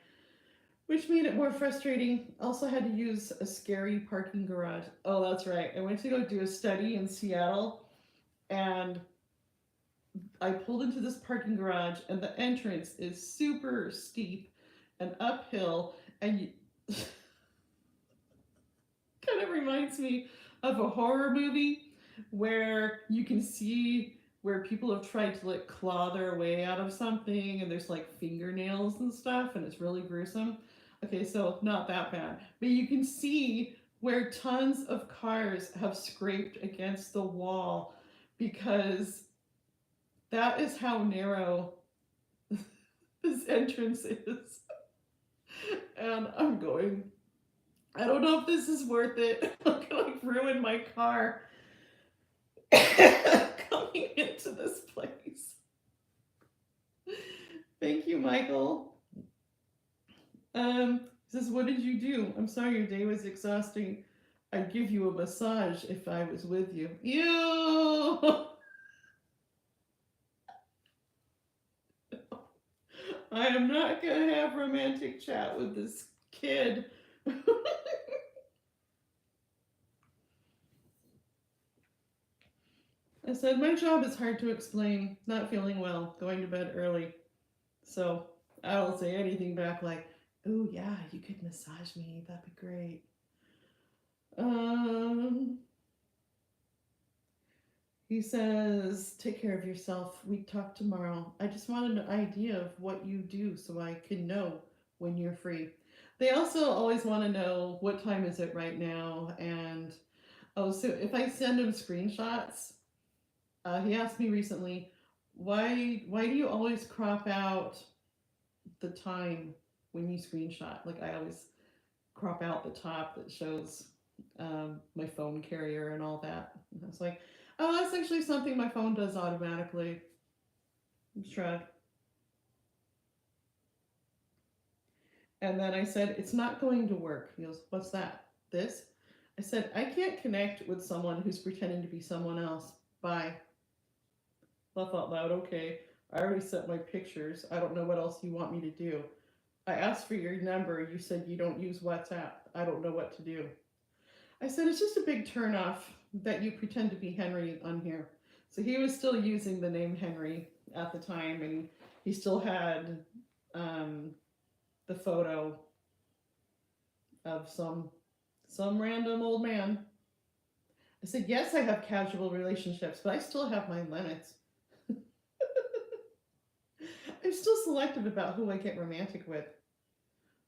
which made it more frustrating. Also, had to use a scary parking garage. Oh, that's right. I went to go do a study in Seattle, and I pulled into this parking garage, and the entrance is super steep and uphill, and kind of reminds me of a horror movie where you can see where people have tried to like claw their way out of something and there's like fingernails and stuff and it's really gruesome. Okay, so not that bad, but you can see where tons of cars have scraped against the wall because that is how narrow this entrance is. And I'm going, I don't know if this is worth it. I'm gonna ruin my car coming into this place. Thank you, Michael. Says, what did you do? I'm sorry your day was exhausting. I'd give you a massage if I was with you. Ew! I am not gonna have romantic chat with this kid. I said, my job is hard to explain. Not feeling well, going to bed early. So I will say anything back like, oh yeah, you could massage me. That'd be great. Um, he says, take care of yourself. We talk tomorrow. I just wanted an idea of what you do so I can know when you're free. They also always want to know what time is it right now. And oh, so if I send him screenshots, he asked me recently, why do you always crop out the time when you screenshot? Like I always crop out the top that shows my phone carrier and all that. And I was like, oh, that's actually something my phone does automatically. Shrug. And then I said, it's not going to work. He goes, what's that? This? I said, I can't connect with someone who's pretending to be someone else. Bye. Laugh out loud, okay. I already set my pictures. I don't know what else you want me to do. I asked for your number. You said you don't use WhatsApp. I don't know what to do. I said, it's just a big turnoff that you pretend to be Henry on here. So he was still using the name Henry at the time, and he still had the photo of some random old man. I said, yes, I have casual relationships, but I still have my limits. I'm still selective about who I get romantic with.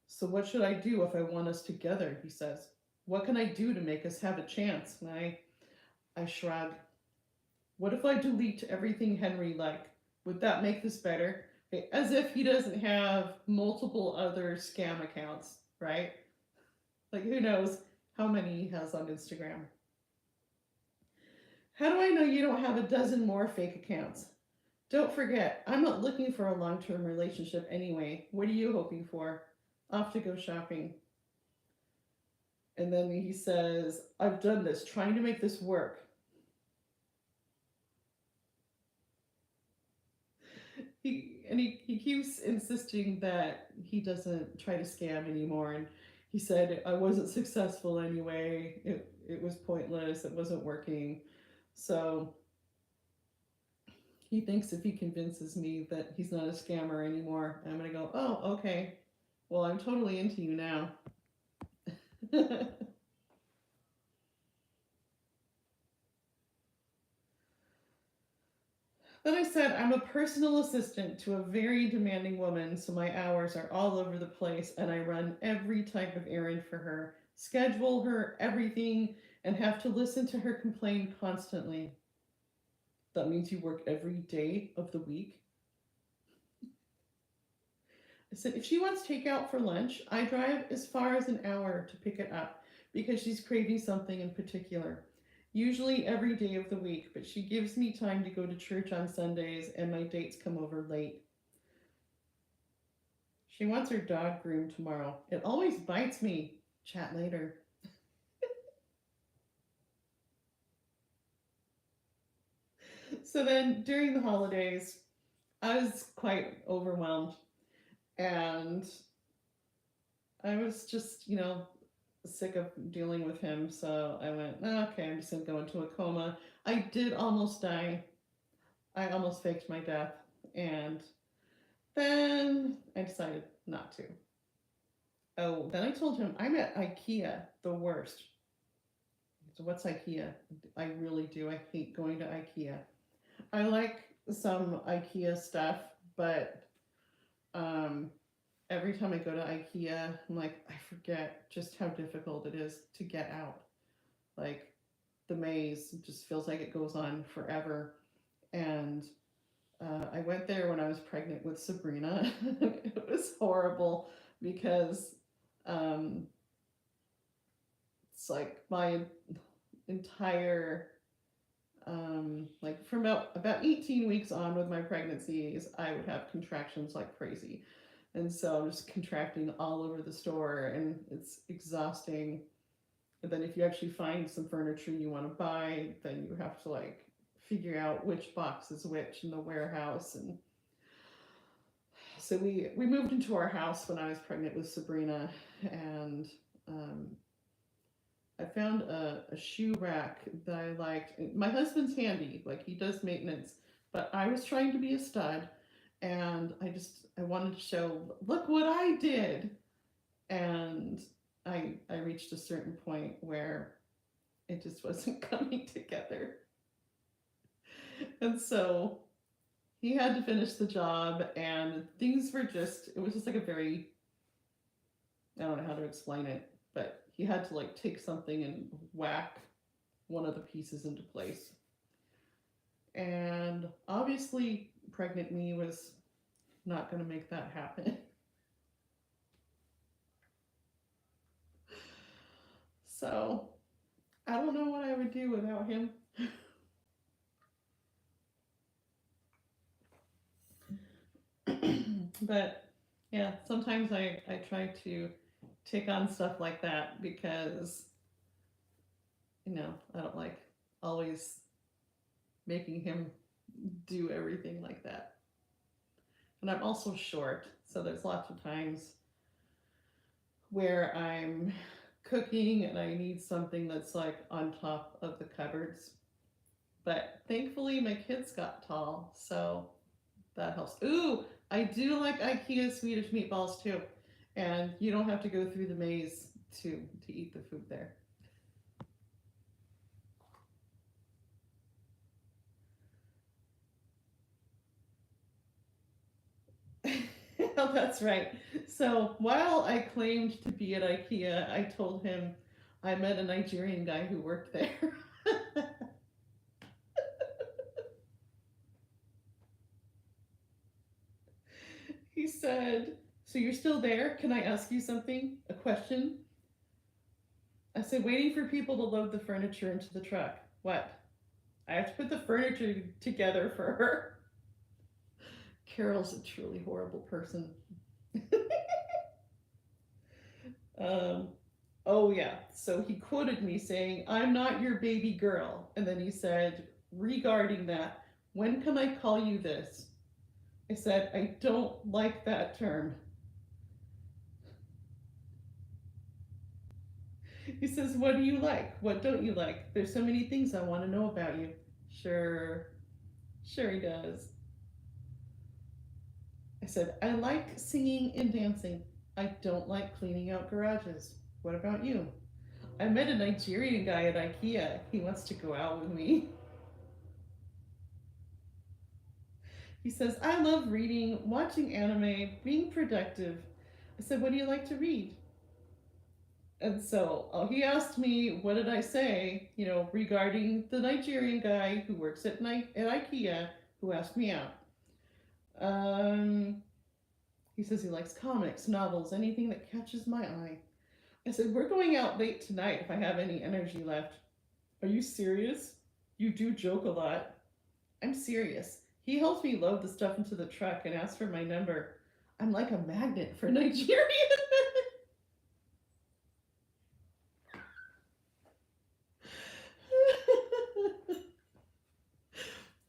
So what should I do if I want us together? He says. What can I do to make us have a chance? And I shrug. What if I delete everything Henry liked? Would that make this better? Okay, as if he doesn't have multiple other scam accounts, right? Like who knows how many he has on Instagram. How do I know you don't have a dozen more fake accounts? Don't forget, I'm not looking for a long-term relationship anyway. What are you hoping for? Off to go shopping. And then he says, I've done this, trying to make this work. He keeps insisting that he doesn't try to scam anymore. And he said, I wasn't successful anyway. It was pointless. It wasn't working. So he thinks if he convinces me that he's not a scammer anymore, I'm going to go, oh, okay. Well, I'm totally into you now. Then I said, I'm a personal assistant to a very demanding woman, so my hours are all over the place, and I run every type of errand for her, schedule her everything, and have to listen to her complain constantly. That means you work every day of the week? I said, if she wants takeout for lunch, I drive as far as an hour to pick it up because she's craving something in particular. Usually every day of the week, but she gives me time to go to church on Sundays and my dates come over late. She wants her dog groomed tomorrow. It always bites me. Chat later. So then during the holidays, I was quite overwhelmed and I was just, sick of dealing with him. So I went, "Oh, okay, I'm just going to go into a coma." I did almost die. I almost faked my death. And then I decided not to. Oh, then I told him, I'm at IKEA, the worst. So what's IKEA? I really do. I hate going to IKEA. I like some IKEA stuff, but um, every time I go to IKEA, I'm like, I forget just how difficult it is to get out. Like the maze just feels like it goes on forever. And I went there when I was pregnant with Sabrina. It was horrible because um, it's like my entire like from about 18 weeks on with my pregnancies, I would have contractions like crazy. And so I'm just contracting all over the store and it's exhausting. And then if you actually find some furniture you want to buy, then you have to like figure out which box is which in the warehouse. And so we moved into our house when I was pregnant with Sabrina, and um, I found a shoe rack that I liked. My husband's handy, like he does maintenance, but I was trying to be a stud, and I wanted to show, look what I did, and I reached a certain point where it just wasn't coming together, and so he had to finish the job, and things were just it was just like a very I don't know how to explain it, but he had to like take something and whack one of the pieces into place. And obviously, pregnant me was not going to make that happen. So I don't know what I would do without him. But yeah, sometimes I try to take on stuff like that because, I don't like always making him do everything like that. And I'm also short, so there's lots of times where I'm cooking and I need something that's like on top of the cupboards. But thankfully, my kids got tall, so that helps. Ooh, I do like IKEA Swedish meatballs too, and you don't have to go through the maze to eat the food there. Oh, that's right. So while I claimed to be at IKEA, I told him I met a Nigerian guy who worked there. He said, "So you're still there? Can I ask you something? A question?" I said, "Waiting for people to load the furniture into the truck." "What?" "I have to put the furniture together for her." Carol's a truly horrible person. um, oh, yeah. So he quoted me saying, "I'm not your baby girl." And then he said, regarding that, "When can I call you this?" I said, "I don't like that term." He says, what do you like? What don't you like? There's so many things I want to know about you. Sure. Sure, he does. I said, I like singing and dancing. I don't like cleaning out garages. What about you? I met a Nigerian guy at IKEA. He wants to go out with me. He says, I love reading, watching anime, being productive. I said, what do you like to read? And so he asked me, what did I say, regarding the Nigerian guy who works at IKEA who asked me out. Um, he says he likes comics, novels, anything that catches my eye. I said, we're going out late tonight if I have any energy left. Are you serious? You do joke a lot. I'm serious. He helps me load the stuff into the truck and asks for my number. I'm like a magnet for Nigerian.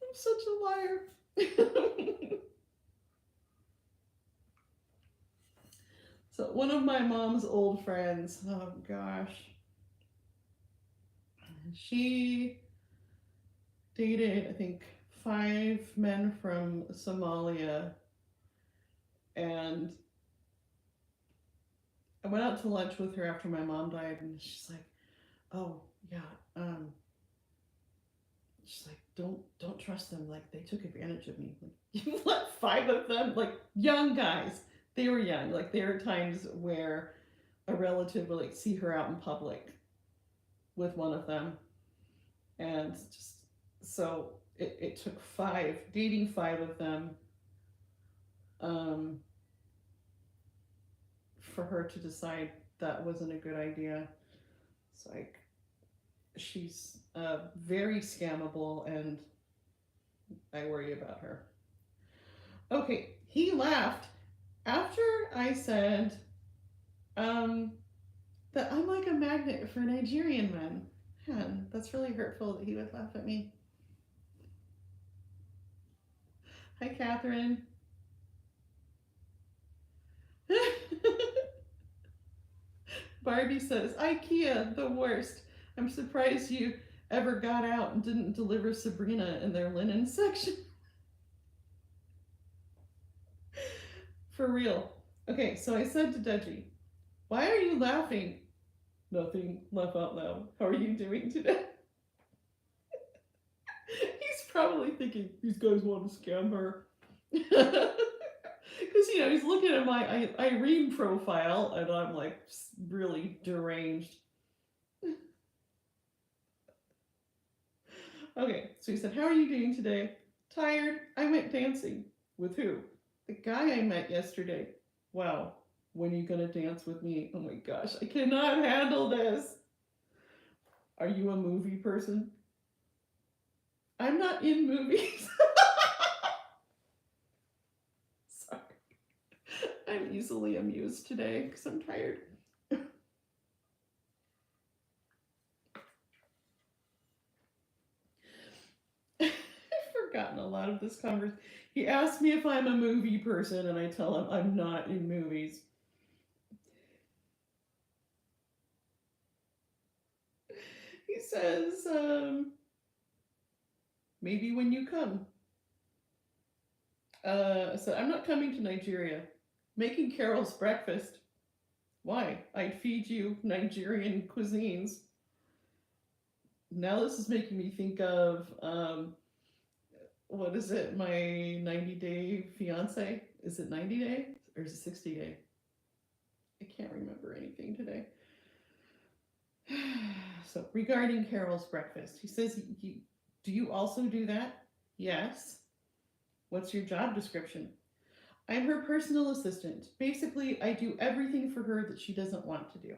I'm such a liar. So one of my mom's old friends, oh gosh, she dated, I think, 5 men from Somalia, and I went out to lunch with her after my mom died, and she's like, "Oh yeah, she's like, don't trust them. Like they took advantage of me. Like you let 5 of them, like young guys. They were young. Like there are times where a relative will like see her out in public with one of them, and just so it took 5 dating 5 of them um, for her to decide that wasn't a good idea. It's like she's very scammable, and I worry about her. Okay, he laughed after I said that I'm like a magnet for Nigerian men. Man, that's really hurtful that he would laugh at me. Hi, Catherine. Barbie says, IKEA, the worst. I'm surprised you ever got out and didn't deliver Sabrina in their linen section. For real. Okay, so I said to Deji, why are you laughing? Nothing, laugh out loud. How are you doing today? He's probably thinking, these guys want to scam her. Because, he's looking at my Irene profile, and I'm like really deranged. Okay, so he said, how are you doing today? Tired. I went dancing. With who? The guy I met yesterday. Wow. When are you going to dance with me? Oh my gosh, I cannot handle this. Are you a movie person? I'm not in movies. Sorry. I'm easily amused today because I'm tired. I've forgotten a lot of this conversation. He asked me if I'm a movie person, and I tell him I'm not in movies. He says, maybe when you come. So I'm not coming to Nigeria. Making Carol's breakfast. Why? I'd feed you Nigerian cuisines. Now this is making me think of, what is it? My 90-day fiance? Is it 90 day or is it 60 day? I can't remember anything today. So regarding Carol's breakfast, he says, do you also do that? Yes. What's your job description? I'm her personal assistant. Basically, I do everything for her that she doesn't want to do.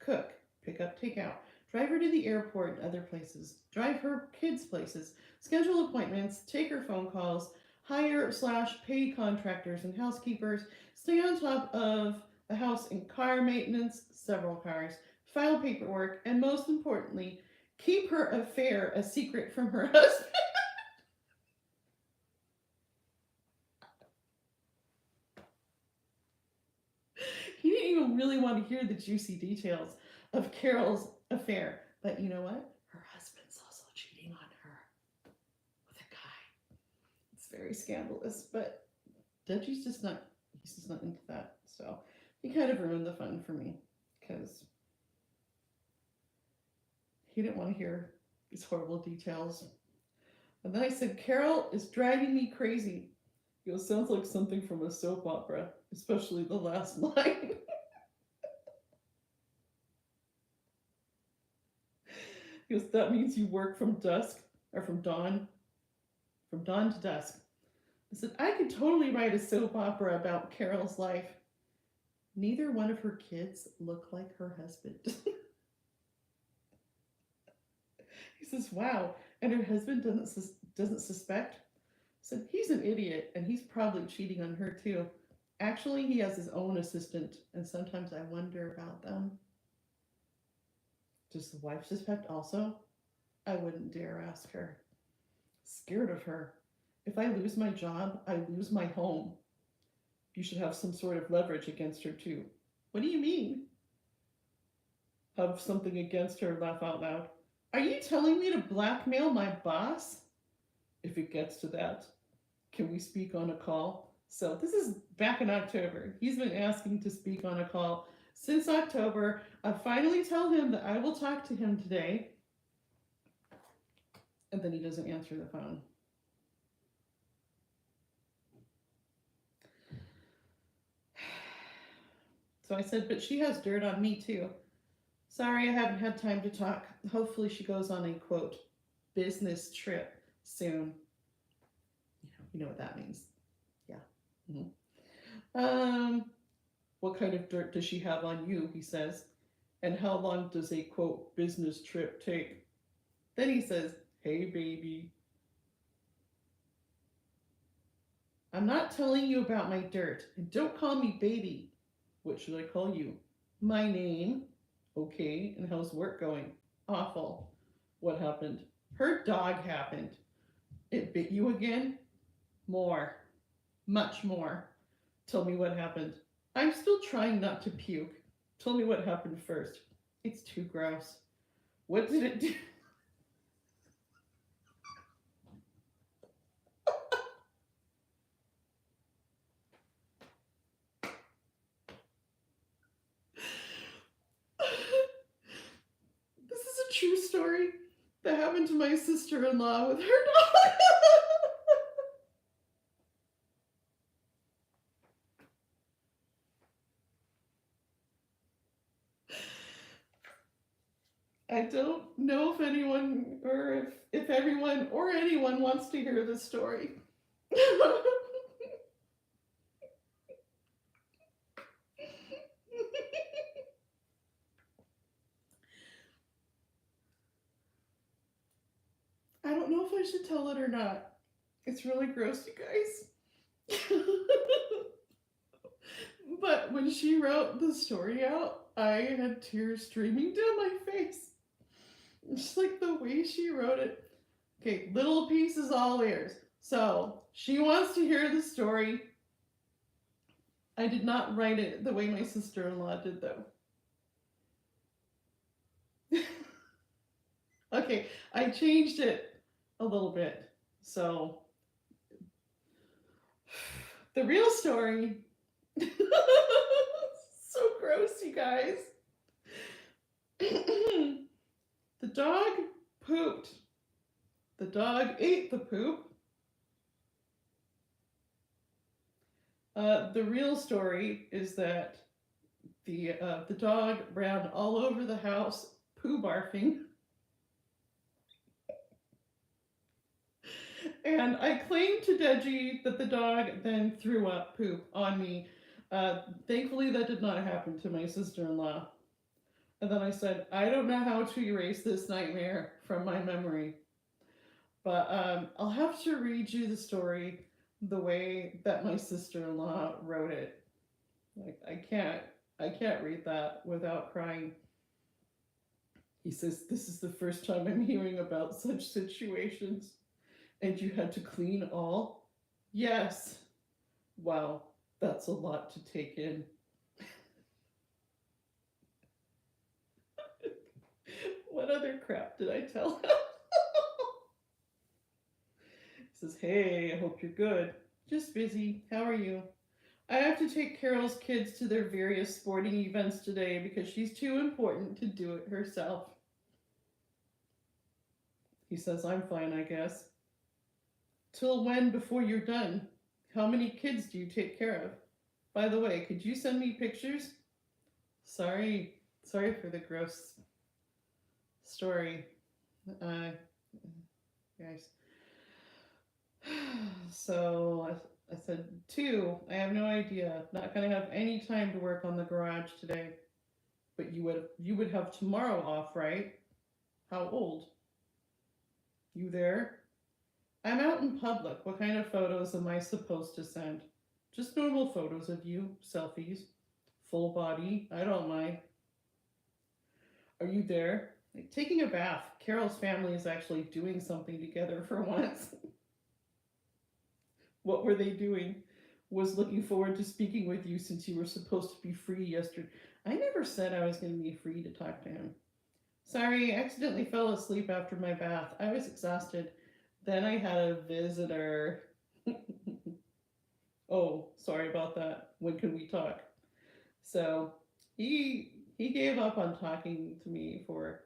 Cook, pick up, take out, drive her to the airport and other places, drive her kids places, schedule appointments, take her phone calls, hire/pay contractors and housekeepers, stay on top of the house and car maintenance, several cars, file paperwork, and most importantly, keep her affair a secret from her husband. He didn't even really want to hear the juicy details. of Carol's affair. But you know what? Her husband's also cheating on her with a guy. It's very scandalous, but Deji's just not, he's just not into that. So he kind of ruined the fun for me because he didn't want to hear these horrible details. And then I said, Carol is driving me crazy. He goes, sounds like something from a soap opera, especially the last line. He goes, that means you work from dusk or from dawn to dusk. I said, I could totally write a soap opera about Carol's life. Neither one of her kids look like her husband. He says, wow. And her husband doesn't suspect. I said, he's an idiot and he's probably cheating on her too. Actually, he has his own assistant, and sometimes I wonder about them. Does the wife suspect also? I wouldn't dare ask her. Scared of her. If I lose my job, I lose my home. You should have some sort of leverage against her too. What do you mean? Have something against her, laugh out loud. Are you telling me to blackmail my boss? If it gets to that, can we speak on a call? So this is back in October. He's been asking to speak on a call since October. I finally tell him that I will talk to him today. And then he doesn't answer the phone. So I said, but she has dirt on me too. Sorry, I haven't had time to talk. Hopefully she goes on a, quote, business trip soon. You know what that means. Yeah. Mm-hmm. What kind of dirt does she have on you, he says. And how long does a, quote, business trip take? Then he says, hey, baby. I'm not telling you about my dirt. And don't call me baby. What should I call you? My name. Okay, and how's work going? Awful. What happened? Her dog happened. It bit you again? More. Much more. Tell me what happened. I'm still trying not to puke. Tell me what happened first. It's too gross. What did it do? This is a true story that happened to my sister-in-law with her dog. I don't know if anyone or if everyone or anyone wants to hear this story. I don't know if I should tell it or not. It's really gross, you guys. But when she wrote the story out, I had tears streaming down my face. Just like the way she wrote it. Okay, little piece is all ears. So she wants to hear the story. I did not write it the way my sister-in-law did, though. Okay, I changed it a little bit. So the real story. So gross, you guys. The dog pooped. The dog ate the poop. The real story is that the dog ran all over the house, poo barfing. And I claimed to Deji that the dog then threw up poop on me. Thankfully, that did not happen to my sister-in-law. And then I said, I don't know how to erase this nightmare from my memory. But I'll have to read you the story the way that my sister-in-law wrote it. Like I can't read that without crying. He says, this is the first time I'm hearing about such situations. And you had to clean all? Yes. Wow, that's a lot to take in. What other crap did I tell him? He says, hey, I hope you're good. Just busy. How are you? I have to take Carol's kids to their various sporting events today because she's too important to do it herself. He says, I'm fine, I guess. Till when before you're done? How many kids do you take care of? By the way, could you send me pictures? Sorry for the gross story, guys. So I said, 2, I have no idea. Not gonna have any time to work on the garage today. But you would have tomorrow off, right? How old? You there? I'm out in public. What kind of photos am I supposed to send? Just normal photos of you, selfies, full body. I don't mind. Are you there? Like, taking a bath. Carol's family is actually doing something together for once. What were they doing? Was looking forward to speaking with you since you were supposed to be free yesterday. I never said I was going to be free to talk to him. Sorry, I accidentally fell asleep after my bath. I was exhausted. Then I had a visitor. Oh, sorry about that. When can we talk? So he gave up on talking to me for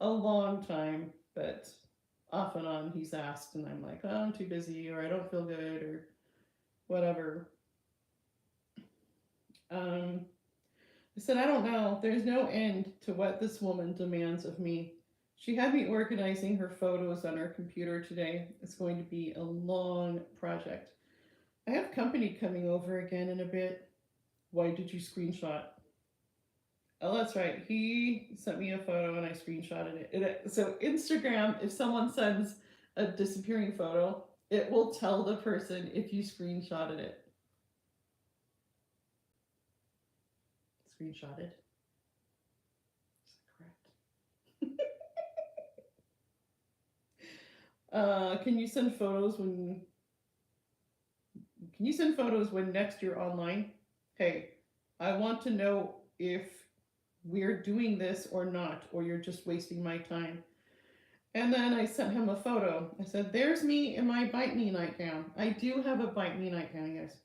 a long time, but off and on he's asked, and I'm like, oh, I'm too busy, or I don't feel good, or whatever. I said, I don't know. There's no end to what this woman demands of me. She had me organizing her photos on her computer today. It's going to be a long project. I have company coming over again in a bit. Why did you screenshot? Oh, that's right. He sent me a photo and I screenshotted it. So Instagram, if someone sends a disappearing photo, it will tell the person if you screenshotted it. Screenshotted. Is that correct? Can you send photos when next you're online? Hey, I want to know if we're doing this or not, or you're just wasting my time. And then I sent him a photo. I said, there's me in my bite me nightgown. I do have a bite me nightgown, guys.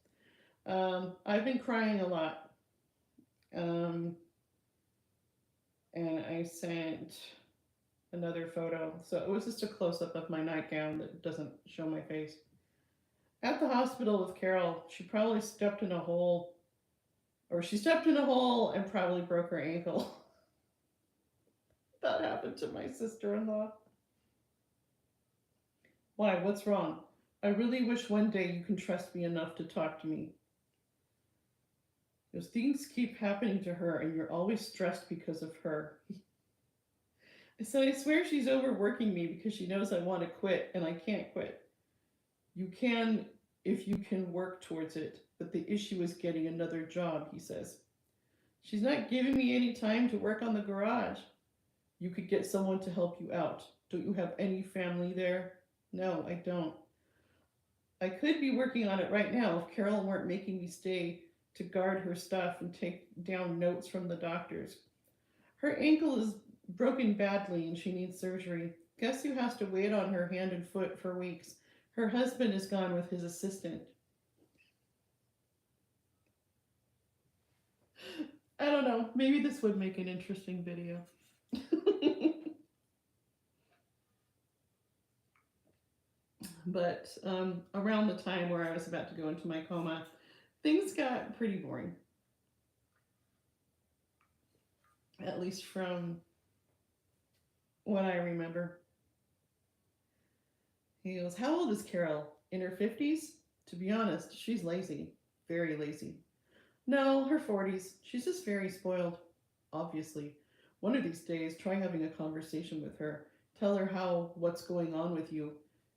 I've been crying a lot. And I sent another photo. So it was just a close-up of my nightgown that doesn't show my face. At the hospital with Carol, she probably stepped in a hole. Or she stepped in a hole and probably broke her ankle. That happened to my sister-in-law. Why? What's wrong? I really wish one day you can trust me enough to talk to me. Those things keep happening to her and you're always stressed because of her. I said, I swear she's overworking me because she knows I want to quit and I can't quit. You can if you can work towards it, but the issue is getting another job, he says. She's not giving me any time to work on the garage. You could get someone to help you out. Don't you have any family there? No, I don't. I could be working on it right now if Carol weren't making me stay to guard her stuff and take down notes from the doctors. Her ankle is broken badly and she needs surgery. Guess who has to wait on her hand and foot for weeks? Her husband is gone with his assistant. I don't know. Maybe this would make an interesting video. But around the time where I was about to go into my coma, things got pretty boring. At least from what I remember. He goes, how old is Carol? In her 50s? To be honest, she's lazy. Very lazy. No, her 40s. She's just very spoiled. Obviously. One of these days, try having a conversation with her. Tell her what's going on with you.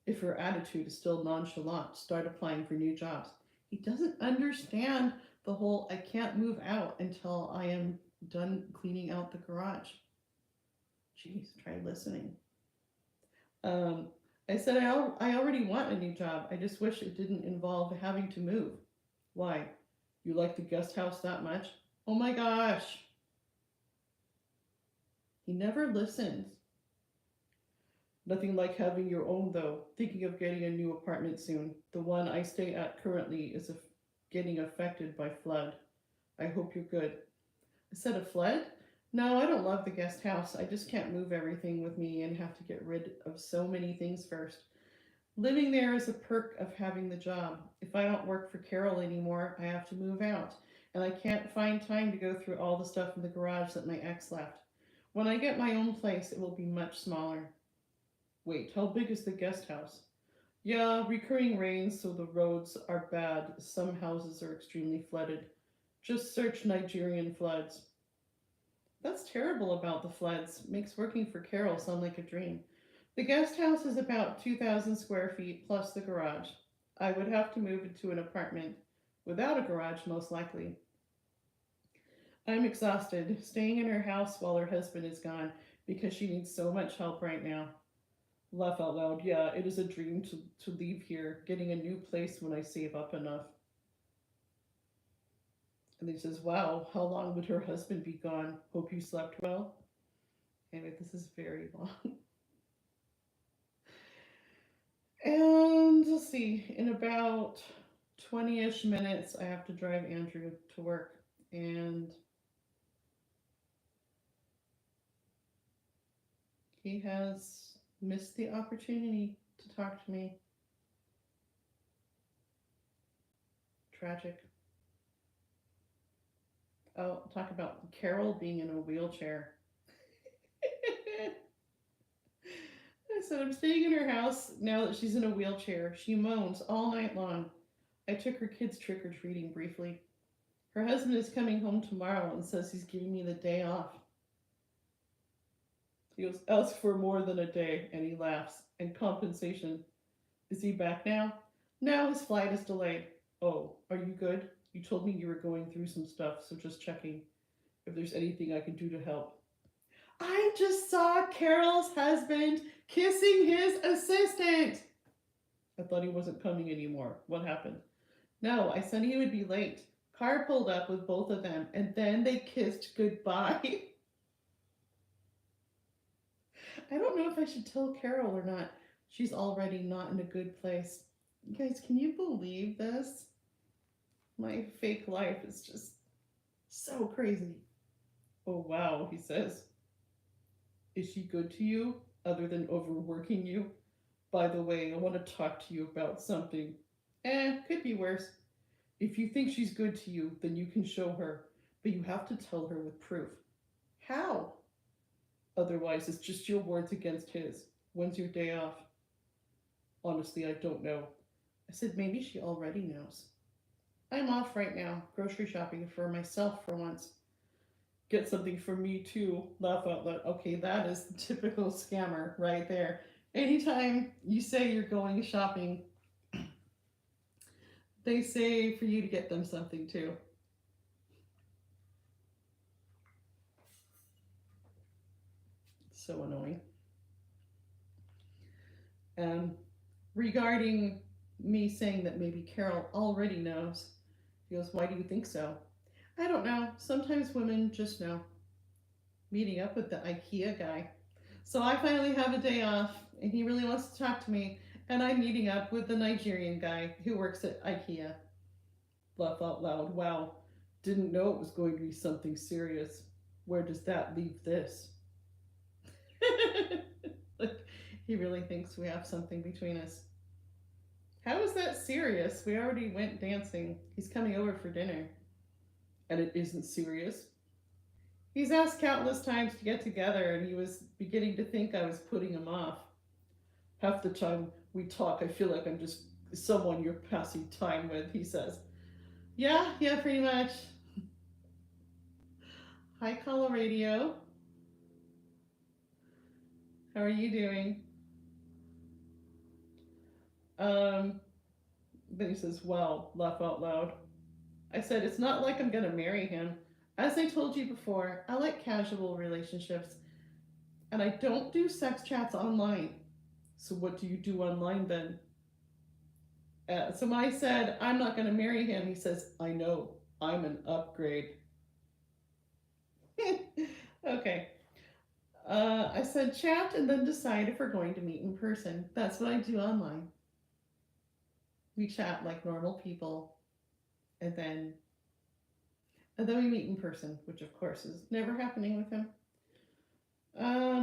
If her attitude is still nonchalant, start applying for new jobs. He doesn't understand the whole, I can't move out until I am done cleaning out the garage. Jeez, try listening. I said, I already want a new job. I just wish it didn't involve having to move. Why? You like the guest house that much? Oh my gosh. He never listens. Nothing like having your own, though. Thinking of getting a new apartment soon. The one I stay at currently is getting affected by flood. I hope you're good. I said a flood? No, I don't love the guest house. I just can't move everything with me and have to get rid of so many things first. Living there is a perk of having the job. If I don't work for Carol anymore, I have to move out, and I can't find time to go through all the stuff in the garage that my ex left. When I get my own place, it will be much smaller. Wait, how big is the guest house? Yeah, recurring rains, so the roads are bad. Some houses are extremely flooded. Just search Nigerian floods. That's terrible about the floods. Makes working for Carol sound like a dream. The guest house is about 2,000 square feet plus the garage. I would have to move into an apartment without a garage, most likely. I'm exhausted, staying in her house while her husband is gone because she needs so much help right now. Laugh out loud. Yeah, it is a dream to leave here, getting a new place when I save up enough. And he says, wow, how long would her husband be gone? Hope you slept well. Anyway, this is very long. And let's see, in about 20-ish minutes, I have to drive Andrew to work. And he has missed the opportunity to talk to me. Tragic. Oh, talk about Carol being in a wheelchair. I said, I'm staying in her house now that she's in a wheelchair. She moans all night long. I took her kids trick or treating briefly. Her husband is coming home tomorrow and says he's giving me the day off. He goes, ask for more than a day, and he laughs. And compensation. Is he back now? No, his flight is delayed. Oh, are you good? You told me you were going through some stuff, so just checking if there's anything I can do to help. I just saw Carol's husband kissing his assistant. I thought he wasn't coming anymore. What happened? No, I said he would be late. Car pulled up with both of them, and then they kissed goodbye. I don't know if I should tell Carol or not. She's already not in a good place. You guys, can you believe this? My fake life is just so crazy. Oh, wow, he says. Is she good to you, other than overworking you? By the way, I want to talk to you about something. Could be worse. If you think she's good to you, then you can show her, but you have to tell her with proof. How? Otherwise, it's just your words against his. When's your day off? Honestly, I don't know. I said maybe she already knows. I'm off right now, grocery shopping for myself for once. Get something for me too. Laugh out loud. Okay, that is the typical scammer right there. Anytime you say you're going shopping, they say for you to get them something too. So annoying. Regarding me saying that maybe Carol already knows, he goes, why do you think so? I don't know. Sometimes women just know. Meeting up with the IKEA guy. So I finally have a day off, and he really wants to talk to me, and I'm meeting up with the Nigerian guy who works at IKEA. Laugh out loud. Wow. Didn't know it was going to be something serious. Where does that leave this? Like, he really thinks we have something between us. How is that serious? We already went dancing. He's coming over for dinner. And it isn't serious? He's asked countless times to get together, and he was beginning to think I was putting him off. Half the time we talk, I feel like I'm just someone you're passing time with, he says. Yeah, pretty much. Hi, Caller Radio. How are you doing? Then he says, well, laugh out loud. I said, it's not like I'm gonna marry him. As I told you before, I like casual relationships, and I don't do sex chats online. So what do you do online then? So when I said, I'm not gonna marry him, he says, I know, I'm an upgrade. Okay. I said chat and then decide if we're going to meet in person. That's what I do online. We chat like normal people, and then we meet in person, which of course is never happening with him.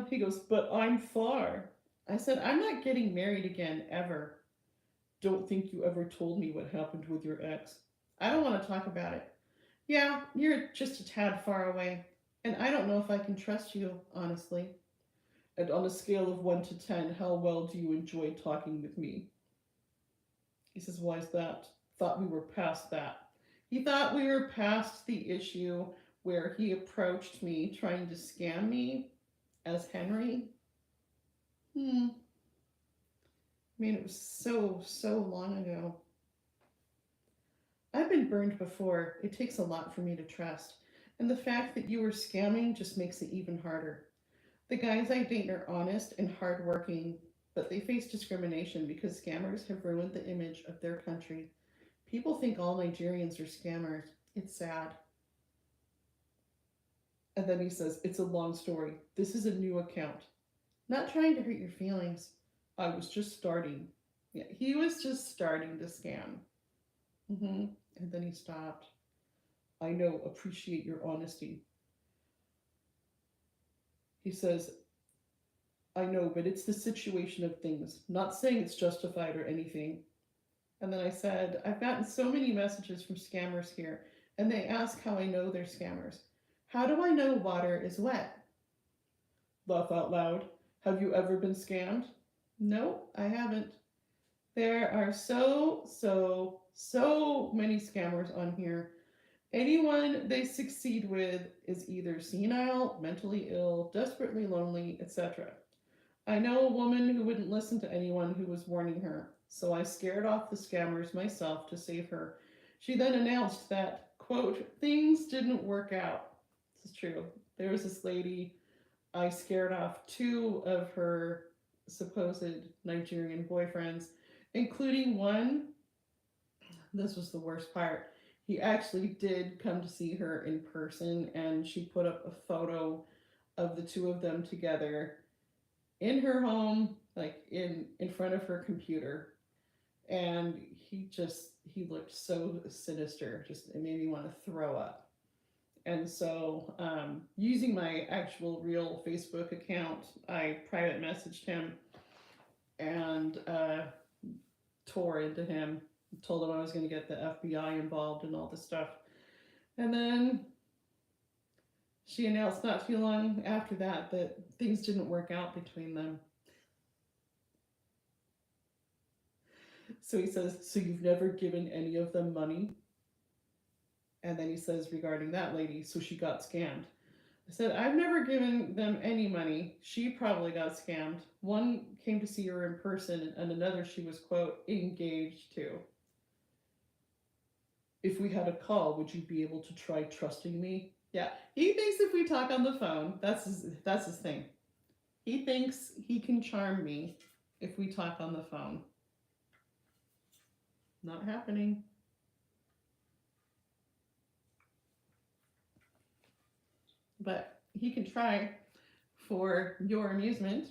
He goes, but I'm far. I said, I'm not getting married again ever. Don't think you ever told me what happened with your ex. I don't want to talk about it. Yeah, you're just a tad far away, and I don't know if I can trust you, honestly. And on a scale of 1 to 10, how well do you enjoy talking with me? He says, why is that? Thought we were past that. He thought we were past the issue where he approached me trying to scam me as Henry. I mean, it was so long ago. I've been burned before. It takes a lot for me to trust. And the fact that you were scamming just makes it even harder. The guys I date are honest and hardworking, but they face discrimination because scammers have ruined the image of their country. People think all Nigerians are scammers. It's sad. And then he says, it's a long story. This is a new account. Not trying to hurt your feelings. I was just starting. Yeah, he was just starting to scam. And then he stopped. I know, appreciate your honesty. He says, I know, but it's the situation of things. Not saying it's justified or anything. And then I said, I've gotten so many messages from scammers here, and they ask how I know they're scammers. How do I know water is wet? Laugh out loud. Have you ever been scammed? No, I haven't. There are so many scammers on here. Anyone they succeed with is either senile, mentally ill, desperately lonely, etc. I know a woman who wouldn't listen to anyone who was warning her, so I scared off the scammers myself to save her. She then announced that, quote, things didn't work out. This is true. There was this lady, I scared off 2 of her supposed Nigerian boyfriends, including one. This was the worst part. He actually did come to see her in person, and she put up a photo of the 2 of them together in her home, like in front of her computer. And he looked so sinister. Just it made me want to throw up. And so, using my actual real Facebook account, I private messaged him and tore into him, told him I was going to get the FBI involved and all this stuff. And then she announced not too long after that things didn't work out between them. So he says, so you've never given any of them money? And then he says regarding that lady, so she got scammed. I said, I've never given them any money. She probably got scammed. One came to see her in person, and another she was, quote, engaged to. If we had a call, would you be able to try trusting me? Yeah, he thinks if we talk on the phone, that's his thing. He thinks he can charm me if we talk on the phone. Not happening. But he can try for your amusement.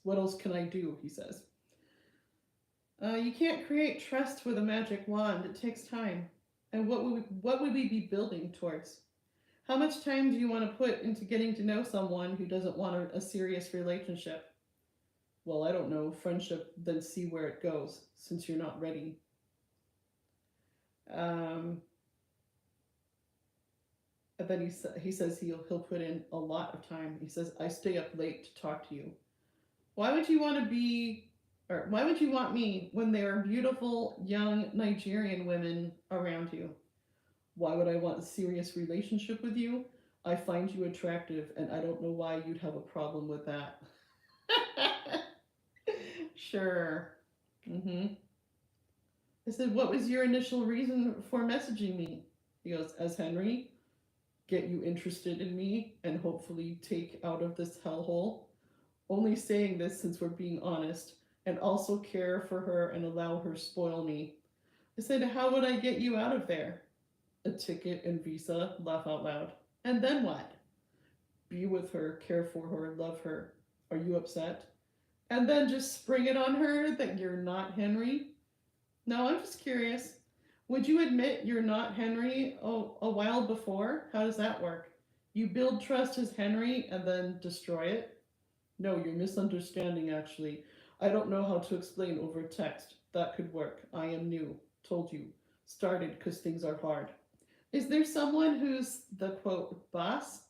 What else can I do? He says. You can't create trust with a magic wand. It takes time. And what would we be building towards? How much time do you want to put into getting to know someone who doesn't want a serious relationship? Well, I don't know. Friendship, then see where it goes, since you're not ready. And then he says he'll put in a lot of time. He says, I stay up late to talk to you. Why would you want me when there are beautiful young Nigerian women around you? Why would I want a serious relationship with you? I find you attractive, and I don't know why you'd have a problem with that. Sure. I said, what was your initial reason for messaging me? He goes, as Henry, get you interested in me and hopefully take out of this hellhole. Only saying this since we're being honest, and also care for her and allow her spoil me. I said, how would I get you out of there? A ticket and visa, laugh out loud. And then what? be with her, care for her, love her. Are you upset? And then just spring it on her that you're not Henry? No, I'm just curious. Would you admit you're not Henry a while before? How does that work? You build trust as Henry and then destroy it? No, you're misunderstanding actually. I don't know how to explain over text. That could work. I am new. Told you. Started because things are hard. Is there someone who's the quote boss?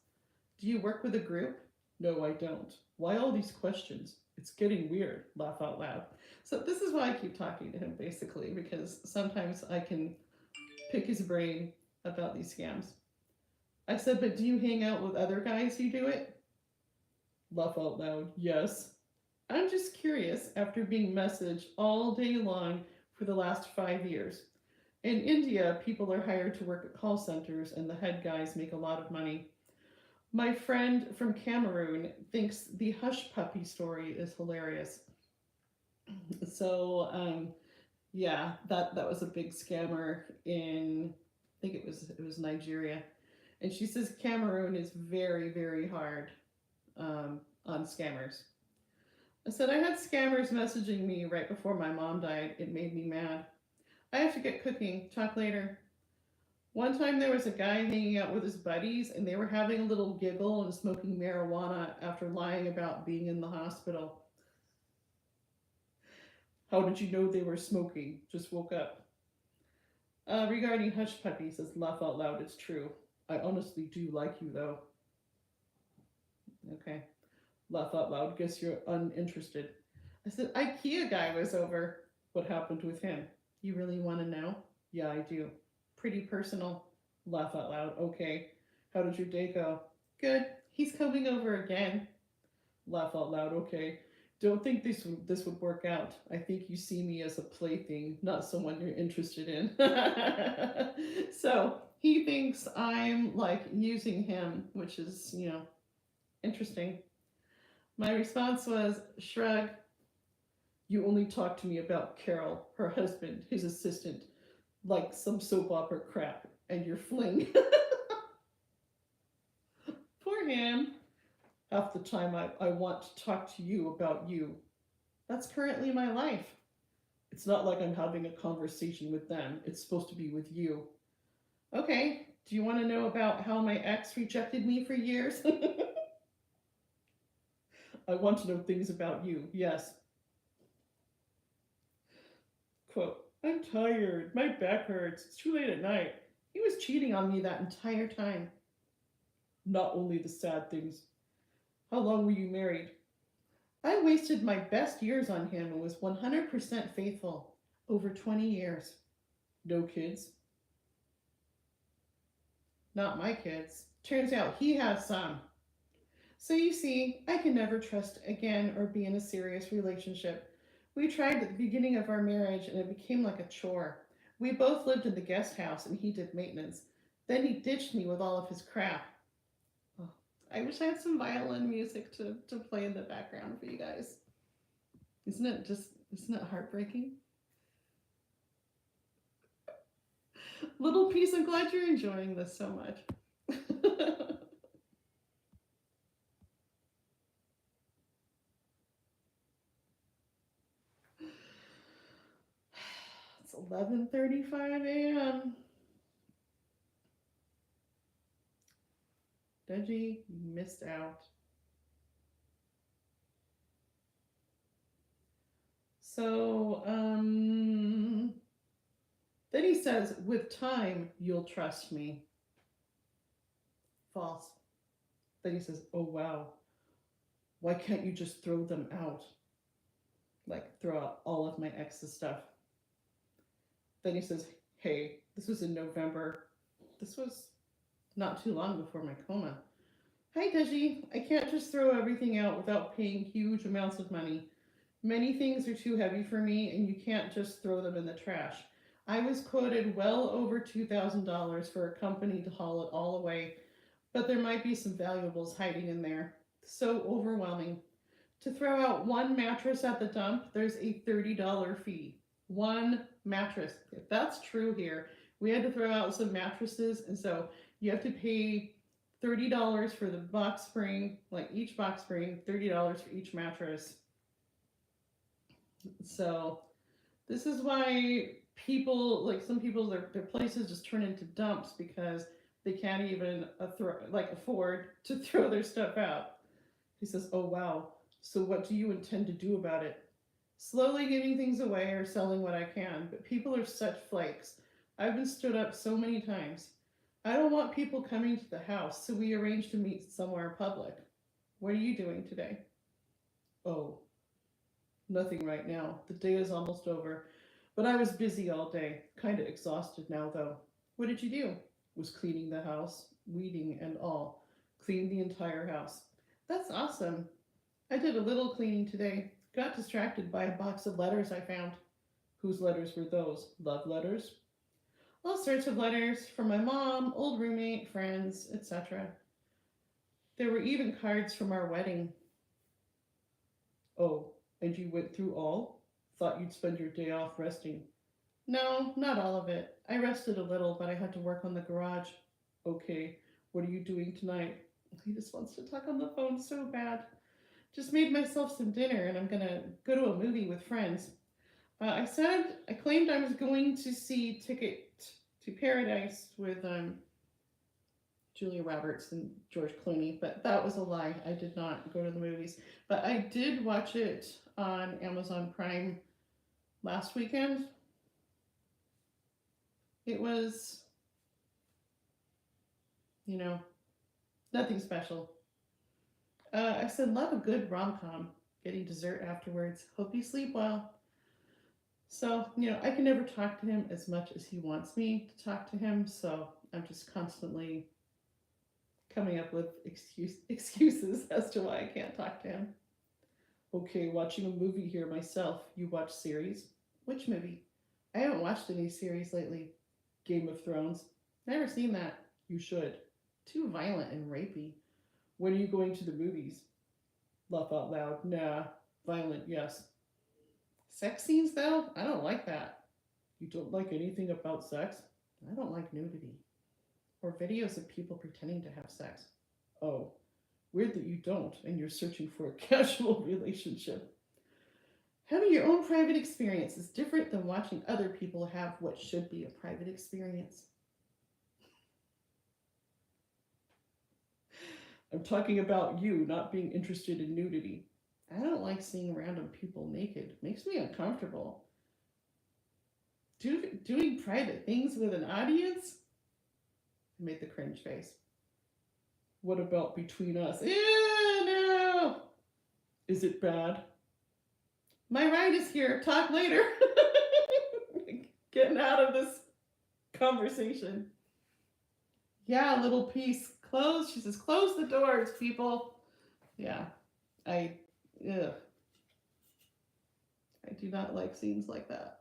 Do you work with a group? No, I don't. Why all these questions? It's getting weird. Laugh out loud. So this is why I keep talking to him basically, because sometimes I can pick his brain about these scams. I said, but do you hang out with other guys who do it? Laugh out loud. Yes. I'm just curious after being messaged all day long for the last 5 years. In India, people are hired to work at call centers and the head guys make a lot of money. My friend from Cameroon thinks the hush puppy story is hilarious. So, yeah, that was a big scammer in, I think it was Nigeria, and she says Cameroon is very very hard on scammers. I said I had scammers messaging me right before my mom died. It made me mad. I have to get cooking. Talk later. One time there was a guy hanging out with his buddies and they were having a little giggle and smoking marijuana after lying about being in the hospital. How did you know they were smoking? Just woke up. Regarding hush puppies, says laugh out loud, it's true. I honestly do like you though. Okay. Laugh out loud, guess you're uninterested. I said, IKEA guy was over. What happened with him? You really want to know? Yeah, I do. Pretty personal. Laugh out loud. Okay. How did your day go? Good. He's coming over again. Laugh out loud. Okay. Don't think this would work out. I think you see me as a plaything, not someone you're interested in. So he thinks I'm like using him, which is, interesting. My response was shrug. You only talk to me about Carol, her husband, his assistant, like some soap opera crap, and your fling. Poor him. Half the time I want to talk to you about you. That's currently my life. It's not like I'm having a conversation with them. It's supposed to be with you. Okay, do you want to know about how my ex rejected me for years? I want to know things about you, yes. Quote, I'm tired. My back hurts. It's too late at night. He was cheating on me that entire time. Not only the sad things. How long were you married? I wasted my best years on him and was 100% faithful. Over 20 years. No kids? Not my kids. Turns out he has some. So you see, I can never trust again or be in a serious relationship. We tried at the beginning of our marriage and it became like a chore. We both lived in the guest house and he did maintenance. Then he ditched me with all of his crap. Oh, I wish I had some violin music to play in the background for you guys. Isn't it heartbreaking? Little piece, I'm glad you're enjoying this so much. It's 11:35 a.m. Deji, you missed out. So, then he says, with time, you'll trust me. False. Then he says, oh wow, why can't you just throw them out? Like, throw out all of my ex's stuff. Then he says, hey, this was in November. This was not too long before my coma. Hi, Deji. I can't just throw everything out without paying huge amounts of money. Many things are too heavy for me, and you can't just throw them in the trash. I was quoted well over $2,000 for a company to haul it all away, but there might be some valuables hiding in there. So overwhelming. To throw out one mattress at the dump, there's a $30 fee. One mattress. If that's true here, we had to throw out some mattresses, and so you have to pay $30 for the box spring, like each box spring, $30 for each mattress. So this is why people, like some people, their places just turn into dumps because they can't even afford to throw their stuff out. He says, "Oh wow. So what do you intend to do about it?" Slowly giving things away or selling what I can, but people are such flakes. I've been stood up so many times. I don't want people coming to the house, so we arranged to meet somewhere public. What are you doing today? Oh, nothing right now. The day is almost over. But I was busy all day. Kinda exhausted now, though. What did you do? Was cleaning the house, weeding and all. Cleaned the entire house. That's awesome. I did a little cleaning today. Got distracted by a box of letters I found. Whose letters were those? Love letters? All sorts of letters from my mom, old roommate, friends, etc. There were even cards from our wedding. Oh, and you went through all? Thought you'd spend your day off resting. No, not all of it. I rested a little, but I had to work on the garage. Okay, what are you doing tonight? He just wants to talk on the phone so bad. Just made myself some dinner and I'm gonna go to a movie with friends. I claimed I was going to see Ticket to Paradise with Julia Roberts and George Clooney, but that was a lie. I did not go to the movies. But I did watch it on Amazon Prime last weekend. It was, nothing special. I said, love a good rom com. Getting dessert afterwards. Hope you sleep well. So, I can never talk to him as much as he wants me to talk to him. So I'm just constantly coming up with excuses as to why I can't talk to him. Okay, watching a movie here myself. You watch series? Which movie? I haven't watched any series lately. Game of Thrones. Never seen that. You should. Too violent and rapey. When are you going to the movies? Laugh out loud. Nah. Violent, yes. Sex scenes, though? I don't like that. You don't like anything about sex? I don't like nudity. Or videos of people pretending to have sex. Oh, weird that you don't, and you're searching for a casual relationship. Having your own private experience is different than watching other people have what should be a private experience. I'm talking about you not being interested in nudity. I don't like seeing random people naked. It makes me uncomfortable. Doing private things with an audience? I made the cringe face. What about between us? Ew, no! Is it bad? My ride is here. Talk later. Getting out of this conversation. Yeah, little piece. Close. She says, close the doors, people. Yeah. I do not like scenes like that.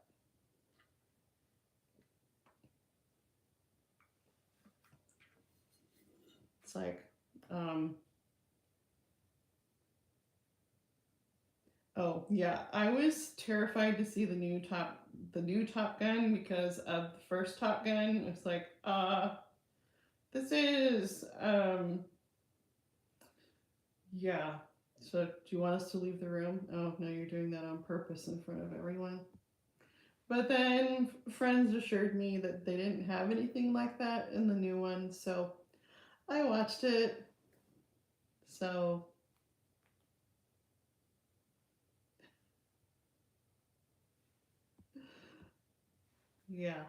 It's like, oh yeah, I was terrified to see the new Top Gun because of the first Top Gun. It's like, this is, yeah. So do you want us to leave the room? Oh no, you're doing that on purpose in front of everyone. But then friends assured me that they didn't have anything like that in the new one, so I watched it. So yeah.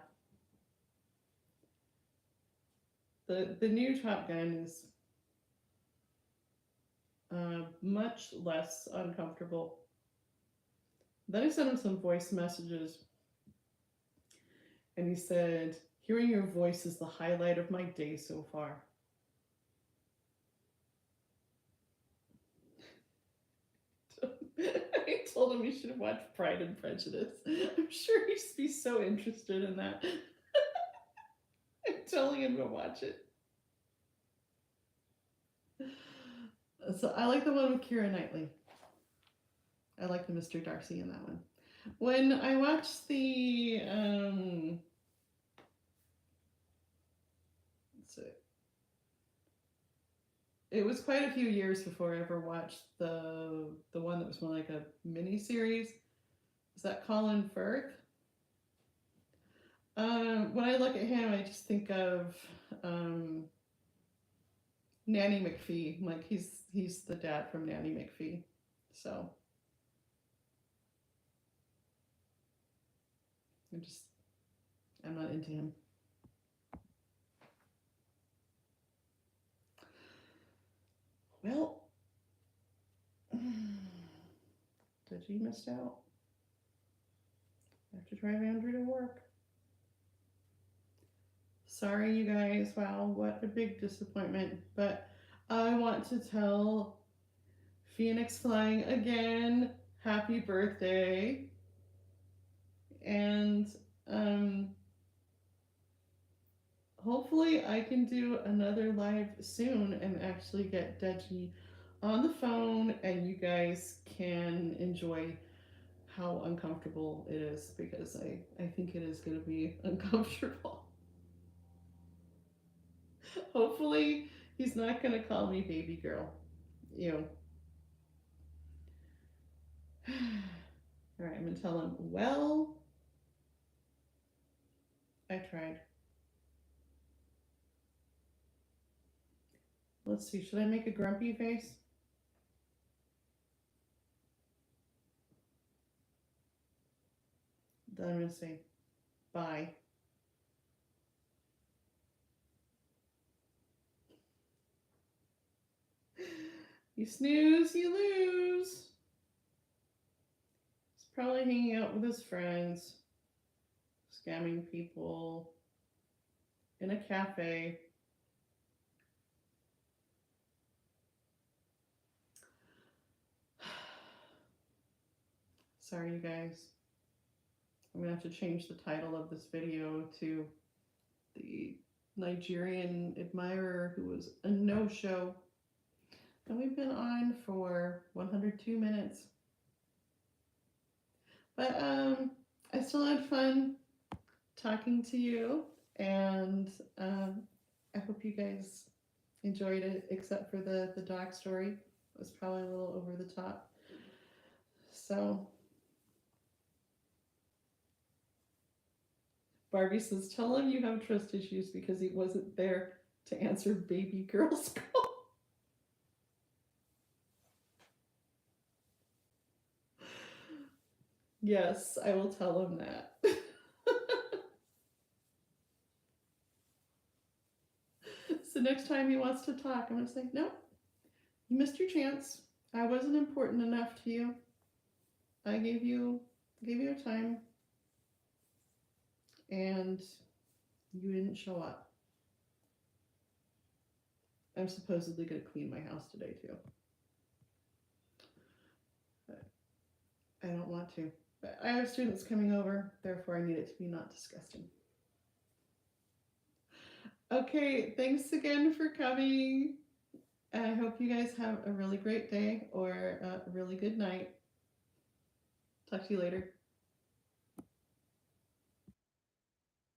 The new Top Gun is much less uncomfortable. Then I sent him some voice messages, and he said, "Hearing your voice is the highlight of my day so far." I told him he should have watched Pride and Prejudice. I'm sure he'd be so interested in that. I'm telling him to watch it. So I like the one with Keira Knightley. I like the Mr. Darcy in that one. When I watched the let's see, it was quite a few years before I ever watched the one that was more like a mini series. Is that Colin Firth? When I look at him, I just think of Nanny McPhee. Like he's the dad from Nanny McPhee. So I'm not into him. Well, Deji missed out. I have to drive Andrew to work. Sorry, you guys. Wow, what a big disappointment. But I want to tell Phoenix Flying again, happy birthday. And hopefully I can do another live soon and actually get Deji on the phone and you guys can enjoy how uncomfortable it is, because I think it is going to be uncomfortable. Hopefully he's not going to call me baby girl. You. All right, I'm going to tell him, well, I tried. Let's see, should I make a grumpy face? Then I'm going to say, bye. You snooze, you lose. He's probably hanging out with his friends, scamming people in a cafe. Sorry, you guys. I'm gonna have to change the title of this video to the Nigerian admirer who was a no-show. And we've been on for 102 minutes. But I still had fun talking to you, and I hope you guys enjoyed it, except for the dog story. It was probably a little over the top. So Barbie says, tell him you have trust issues because he wasn't there to answer baby girl's call. Yes, I will tell him that. So next time he wants to talk, I'm going to say, no, you missed your chance. I wasn't important enough to you. I gave you a time, and you didn't show up. I'm supposedly going to clean my house today too. But I don't want to. But I have students coming over, therefore I need it to be not disgusting. Okay, thanks again for coming. And I hope you guys have a really great day or a really good night. Talk to you later.